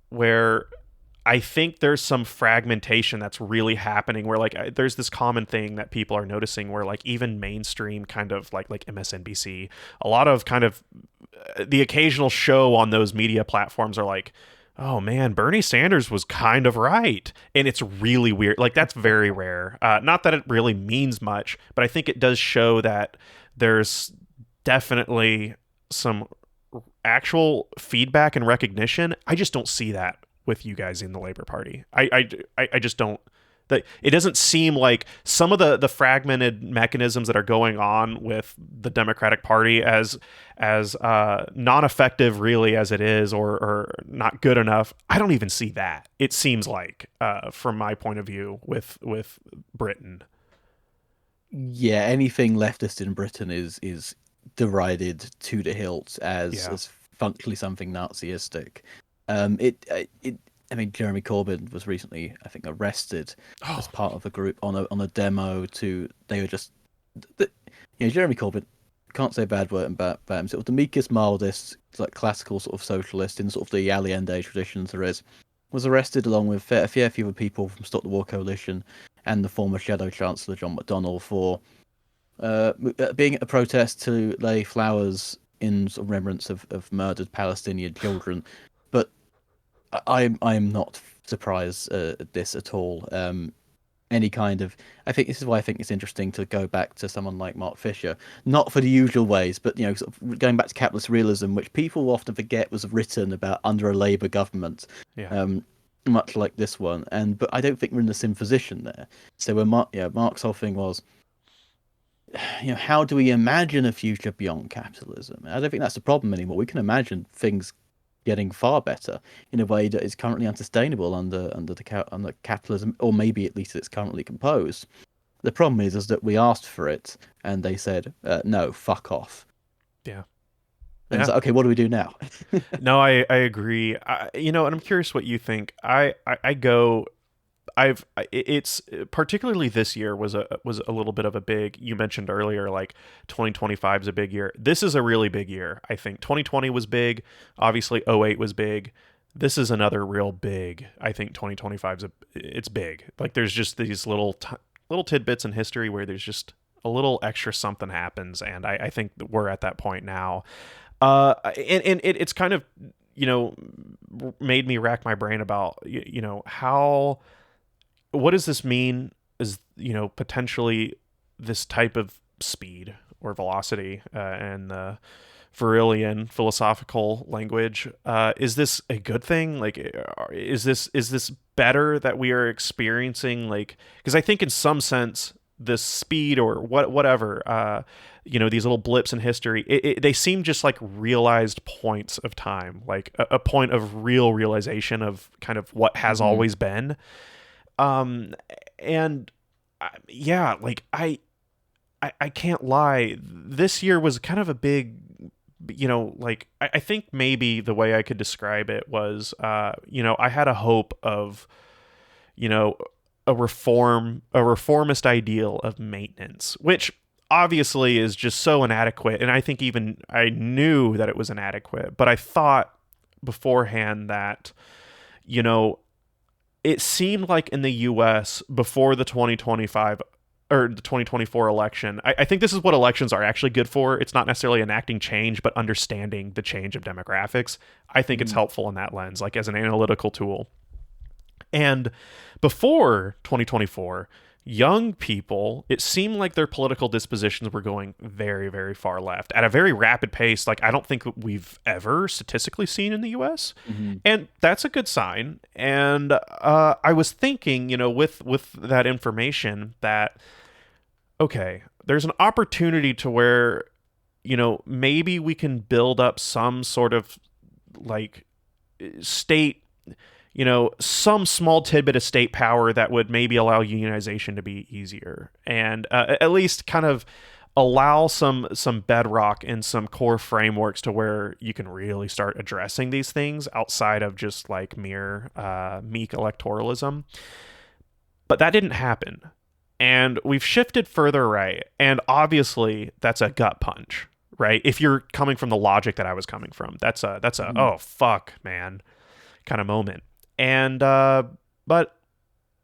where I think there's some fragmentation that's really happening. Where like there's this common thing that people are noticing, where like even mainstream kind of like MSNBC, a lot of kind of the occasional show on those media platforms are like, oh man, Bernie Sanders was kind of right. And it's really weird. Like, that's very rare. Not that it really means much, but I think it does show that there's definitely some actual feedback and recognition. I just don't see that with you guys in the Labor Party. I just don't. That it doesn't seem like some of the fragmented mechanisms that are going on with the Democratic Party as non-effective really as it is, or not good enough. I don't even see that. It seems like from my point of view with Britain. Yeah, anything leftist in Britain is derided to the hilt Yeah. as functionally something Nazistic. I mean, Jeremy Corbyn was recently, I think, arrested as Oh, part of a group on a demo to. They were just, Jeremy Corbyn, can't say a bad word about him. Sort of the meekest, mildest, like classical sort of socialist in sort of the Allende traditions there is, was arrested along with a fair few other people from Stop the War Coalition and the former Shadow Chancellor John McDonnell for being at a protest to lay flowers in sort of remembrance of murdered Palestinian children. But I'm not surprised at this at all. Any kind of, I think this is why I think it's interesting to go back to someone like Mark Fisher, not for the usual ways, but sort of going back to capitalist realism, which people often forget was written about under a Labour government, yeah. um, much like this one. But I don't think we're in the same position there. So when Mark's whole thing was, how do we imagine a future beyond capitalism? I don't think that's the problem anymore. We can imagine things getting far better in a way that is currently unsustainable under capitalism, or maybe at least it's currently composed. The problem is that we asked for it, and they said, "No, fuck off." Yeah. And it's Yeah. like, okay, what do we do now? No, I agree. And I'm curious what you think. I go. It's particularly this year was a little bit of a big. You mentioned earlier, like 2025 is a big year. This is a really big year. I think 2020 was big. Obviously, '08 was big. This is another real big. I think 2025 it's big. Like, there's just these little tidbits in history where there's just a little extra something happens, and I think that we're at that point now. And it's kind of you know, made me rack my brain about, how, what does this mean is, potentially this type of speed or velocity in the Verilian philosophical language. Is this a good thing? Like, is this better that we are experiencing? Like, because I think in some sense, this speed or whatever, these little blips in history, they seem just like realized points of time, like a point of real realization of kind of what has Hmm. always been. Um, and yeah, like I can't lie. This year was kind of a big, like I think maybe the way I could describe it was, I had a hope of, you know, a reformist ideal of maintenance, which obviously is just so inadequate. And I think even I knew that it was inadequate, but I thought beforehand that, you know, it seemed like in the US before the 2025 or the 2024 election, I think this is what elections are actually good for. It's not necessarily enacting change, but understanding the change of demographics. I think it's Hmm. helpful in that lens, like as an analytical tool. And before 2024, young people, it seemed like their political dispositions were going very, very far left at a very rapid pace, like I don't think we've ever statistically seen in the US. Hmm. And that's a good sign. And I was thinking, with that information that, okay, there's an opportunity to where, maybe we can build up some sort of like state, some small tidbit of state power that would maybe allow unionization to be easier, and at least kind of allow some bedrock and some core frameworks to where you can really start addressing these things outside of just like mere meek electoralism. But that didn't happen, and we've shifted further right, and obviously that's a gut punch, right? If you're coming from the logic that I was coming from, that's a Hmm. oh fuck man kind of moment. And but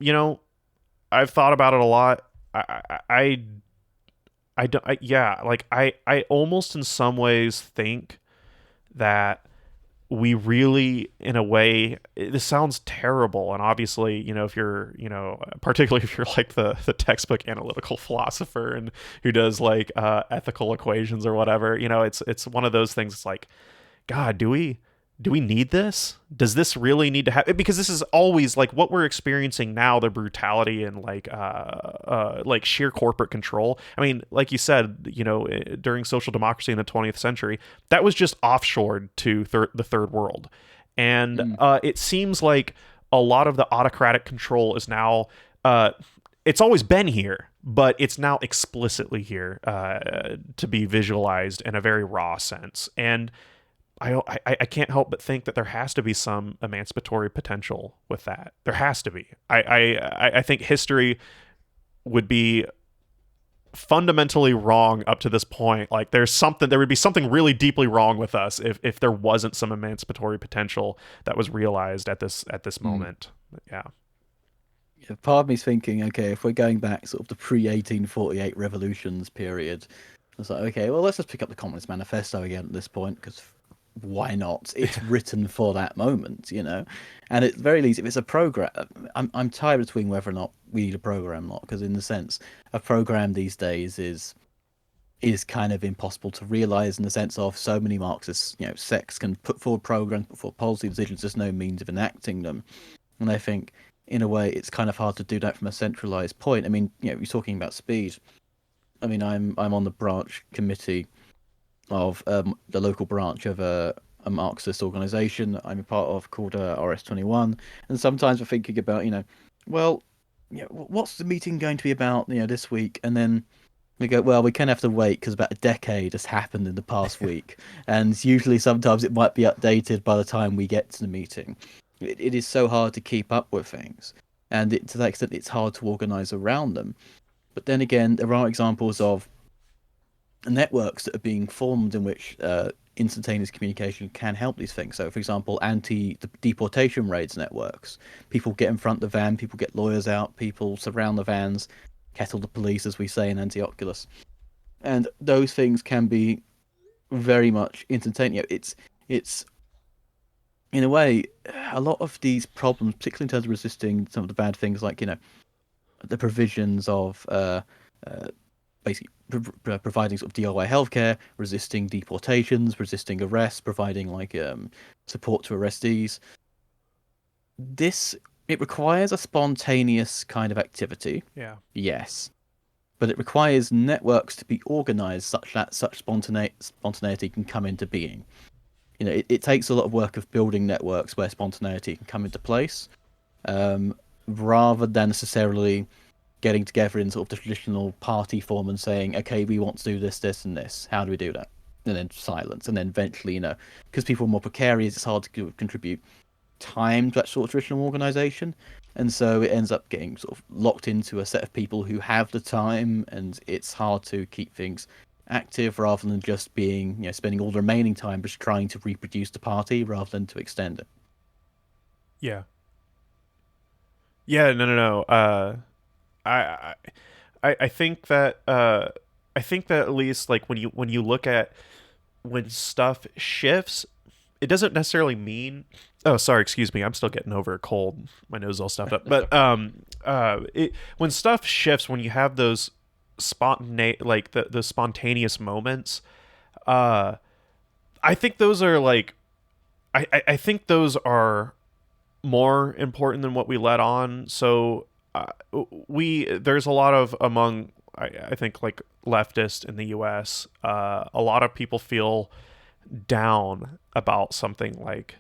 you know, I've thought about it a lot. I don't. Yeah, like I almost in some ways think that we really, in a way, this sounds terrible, and obviously, if you're, particularly if you're like the textbook analytical philosopher and who does like ethical equations or whatever, it's one of those things. It's like, God, do we need this? Does this really need to happen? Because this is always like what we're experiencing now, the brutality and like sheer corporate control. I mean, like you said, during social democracy in the 20th century, that was just offshored to the third world. And Hmm. it seems like a lot of the autocratic control is now, it's always been here, but it's now explicitly here to be visualized in a very raw sense. And I can't help but think that there has to be some emancipatory potential with that. There has to be. I think history would be fundamentally wrong up to this point. Like there would be something really deeply wrong with us if there wasn't some emancipatory potential that was realized at this Hmm. moment. Yeah. Yeah, part of me's thinking, okay, if we're going back sort of the pre-1848 revolutions period, it's like, okay, well, let's just pick up the Communist Manifesto again at this point, because why not? It's written for that moment, And at the very least, if it's a program, I'm tired between whether or not we need a program or not, because in the sense, a program these days is kind of impossible to realize in the sense of so many Marxists, sects can put forward programs, put forward policy decisions, there's no means of enacting them. And I think, in a way, it's kind of hard to do that from a centralized point. I mean, you're talking about speed. I mean, I'm on the branch committee of the local branch of a Marxist organization that I'm a part of called RS21, and sometimes we're thinking about, well, what's the meeting going to be about, this week, and then we go, well, we kind of have to wait because about a decade has happened in the past week, and usually sometimes it might be updated by the time we get to the meeting. It is so hard to keep up with things, and to that extent, it's hard to organize around them. But then again, there are examples of networks that are being formed in which instantaneous communication can help these things. So, for example, anti-deportation raids networks. People get in front of the van, people get lawyers out, people surround the vans, kettle the police, as we say in Anti-Oculus. And those things can be very much instantaneous. It's in a way, a lot of these problems, particularly in terms of resisting some of the bad things, like the provisions of uh, basically providing sort of DIY healthcare, resisting deportations, resisting arrests, providing like support to arrestees. This it requires a spontaneous kind of activity, Yeah. yes, but it requires networks to be organized such that such spontaneity can come into being. It takes a lot of work of building networks where spontaneity can come into place, um, rather than necessarily getting together in sort of the traditional party form and saying, okay, we want to do this, this, and this. How do we do that? And then silence. And then eventually, because people are more precarious, it's hard to contribute time to that sort of traditional organization. And so it ends up getting sort of locked into a set of people who have the time, and it's hard to keep things active rather than just being, spending all the remaining time just trying to reproduce the party rather than to extend it. Yeah. Yeah. No. No. No. I. I think that. I think that at least like when you look at when stuff shifts, it doesn't necessarily mean. Oh, sorry. Excuse me. I'm still getting over a cold. My nose is all stuffed up. But when stuff shifts, when you have those like the spontaneous moments, uh, I think those are like I think those are more important than what we let on. So we there's a lot of among I think like leftists in the U.S. A lot of people feel down about something like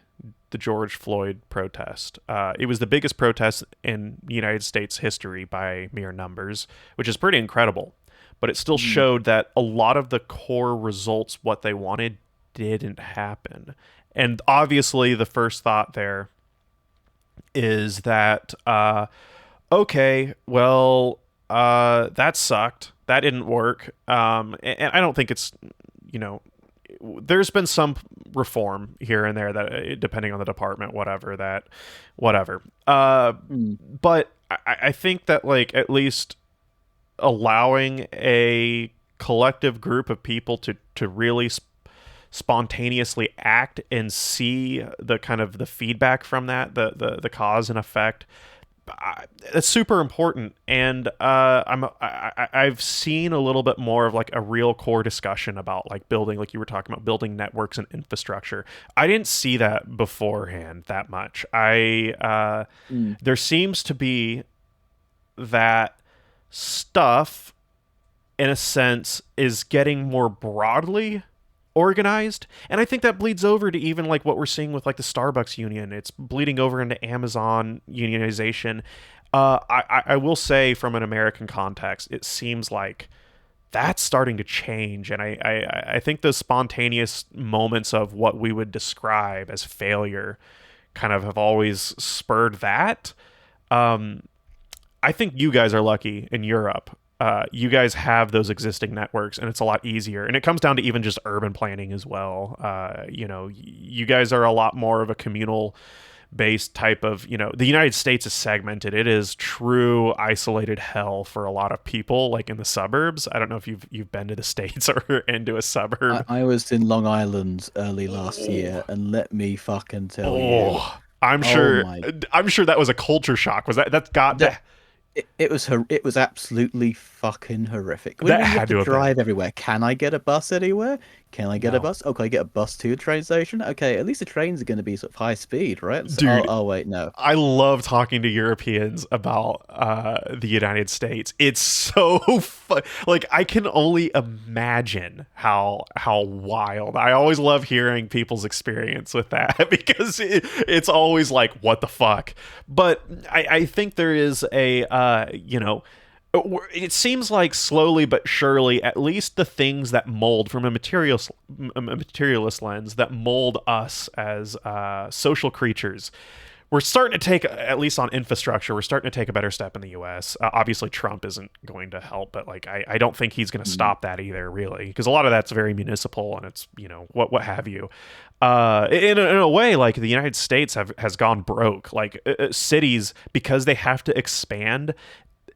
the George Floyd protest. It was the biggest protest in United States history by mere numbers, which is pretty incredible. But it still Mm. showed that a lot of the core results, what they wanted, didn't happen. And obviously, the first thought there is that, okay, well, that sucked. That didn't work. And I don't think it's, you know, there's been some reform here and there that depending on the department, whatever. Mm. But I think that like at least allowing a collective group of people to really spontaneously act and see the kind of the feedback from that, the cause and effect. It's super important, and I've seen a little bit more of like a real core discussion about like building, like you were talking about, building networks and infrastructure. I didn't see that beforehand that much. Mm. There seems to be that stuff in a sense is getting more broadly organized, and I think that bleeds over to even like what we're seeing with like the Starbucks union. It's bleeding over into Amazon unionization. I will say from an American context, it seems like that's starting to change, and I think those spontaneous moments of what we would describe as failure kind of have always spurred that. um, I think you guys are lucky in Europe. You guys have those existing networks, and it's a lot easier. And it comes down to even just urban planning as well. You guys are a lot more of a communal based type of, the United States is segmented. It is true isolated hell for a lot of people, like in the suburbs. I don't know if you've been to the States or into a suburb. I was in Long Island early last year, Oh, and let me fucking tell you, oh, I'm oh sure. my, I'm sure that was a culture shock. That's got that to it was absolutely fucking horrific. that When you have had to to have been. drive everywhere, can I get a bus anywhere? Can I get a No. bus? Oh, can I get a bus to a train station? Okay, at least the trains are going to be sort of high speed, right? So, Dude, oh wait, no. I love talking to Europeans about the United States. It's so fun. Like I can only imagine how wild. I always love hearing people's experience with that because it's always like what the fuck. But I think there is a it seems like slowly but surely, at least the things that mold from a materialist lens that mold us as social creatures, we're starting to take, at least on infrastructure, we're starting to take a better step in the U.S. Obviously, Trump isn't going to help, but like I don't think he's going to Mm. stop that either, really, because a lot of that's very municipal and it's what have you. In a way, like the United States has gone broke. Like cities, because they have to expand,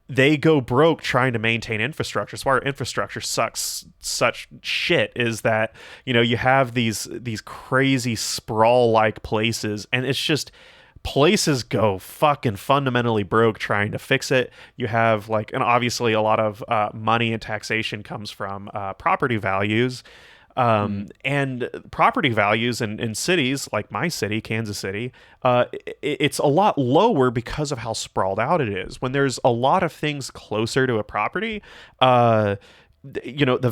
they go broke trying to maintain infrastructure. So why our infrastructure sucks such shit is that, you have these crazy sprawl like places, and it's just places go fucking fundamentally broke trying to fix it. You have and obviously a lot of money and taxation comes from property values. And property values in cities like my city, Kansas City, it's a lot lower because of how sprawled out it is. When there's a lot of things closer to a property, the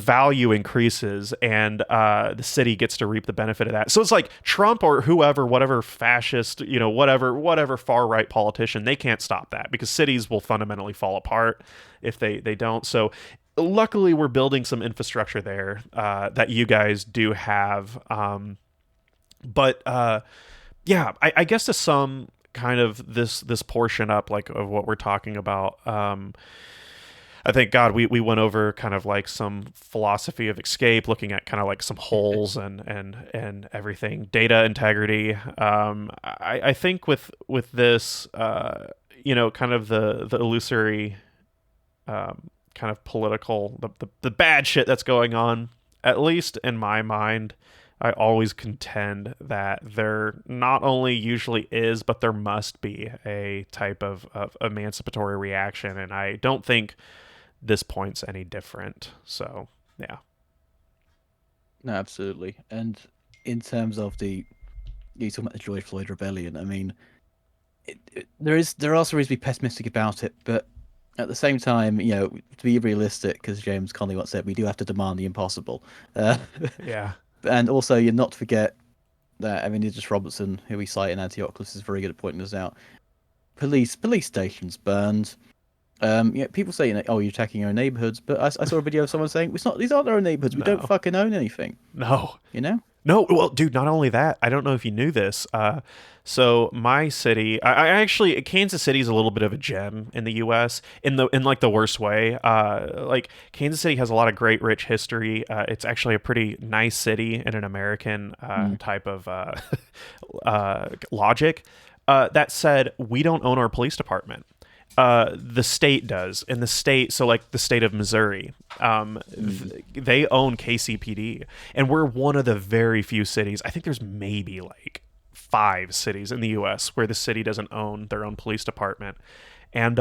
value increases, and the city gets to reap the benefit of that. So it's like Trump or whoever, whatever fascist, whatever far right politician, they can't stop that because cities will fundamentally fall apart if they don't. So luckily, we're building some infrastructure there that you guys do have. But I guess to sum kind of this portion up, of what we're talking about, I think, God, we went over kind of some philosophy of escape, looking at kind of some holes and everything, data integrity. I think with this, kind of the illusory. Kind of political, the bad shit that's going on, at least in my mind, I always contend that there not only usually is, but there must be a type of emancipatory reaction, and I don't think this point's any different. So, yeah. No, absolutely. And in terms of you talking about the George Floyd rebellion, I mean, there are some reasons to be pessimistic about it, but at the same time, to be realistic, because James Connolly once said, we do have to demand the impossible. Yeah. And also, you're not to forget that, I mean, Idris Robertson, who we cite in Anti-Oculus, is very good at pointing this out. Police stations burned. People say, oh, you're attacking our neighborhoods, but I saw a video of someone saying, these aren't our neighborhoods. We don't fucking own anything. No. No, well, dude, not only that, I don't know if you knew this. So my city, I actually, Kansas City is a little bit of a gem in the U.S. in the worst way. Kansas City has a lot of great, rich history. It's actually a pretty nice city in an American type of logic. That said, we don't own our police department. The state does, and the state, so the state of Missouri, they own KCPD, and we're one of the very few cities. I think there's maybe 5 cities in the U.S. where the city doesn't own their own police department. And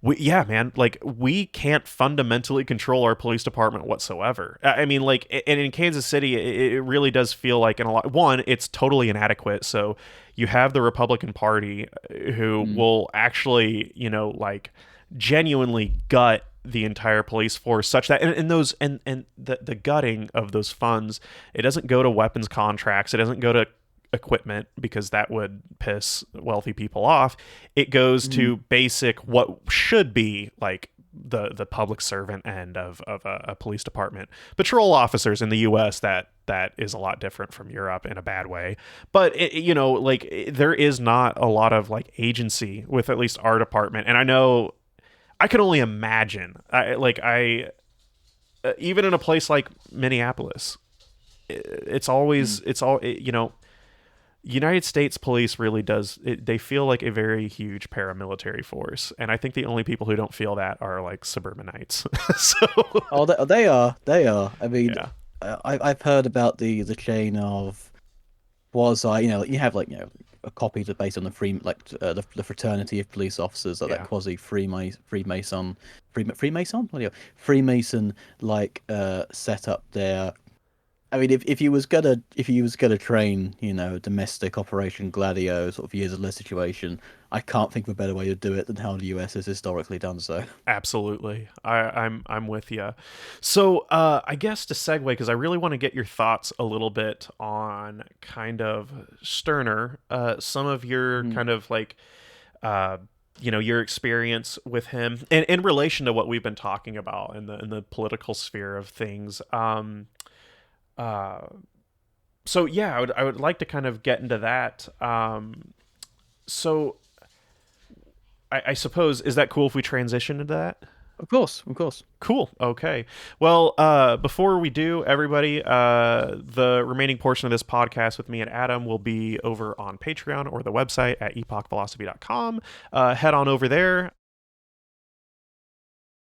we can't fundamentally control our police department whatsoever. I mean, and in Kansas City, it really does feel like it's totally inadequate. So you have the Republican Party who will actually, genuinely gut the entire police force, such that the gutting of those funds, it doesn't go to weapons contracts, it doesn't go to equipment because that would piss wealthy people off. It goes to basic, what should be the public servant end of a police department. Patrol officers in the U.S., that is a lot different from Europe in a bad way. But there is not a lot of agency with at least our department. And I know, I can only imagine, even in a place like Minneapolis, United States police really does, they feel like a very huge paramilitary force, and I think the only people who don't feel that are suburbanites. They are. I mean, yeah. I've heard about the chain of you have a copy that's based on the the fraternity of police officers, that quasi Freemason set up there. I mean, if you was gonna train, domestic Operation Gladio sort of years of less situation, I can't think of a better way to do it than how the US has historically done so. Absolutely, I'm with you. So I guess to segue, because I really want to get your thoughts a little bit on kind of Stirner, some of your kind of your experience with him, and in relation to what we've been talking about in the political sphere of things. So yeah, I would like to kind of get into that. So I suppose, is that cool if we transition into that? Of course. Cool. Okay. Well, before we do, everybody, the remaining portion of this podcast with me and Adam will be over on Patreon or the website at epochphilosophy.com. Head on over there.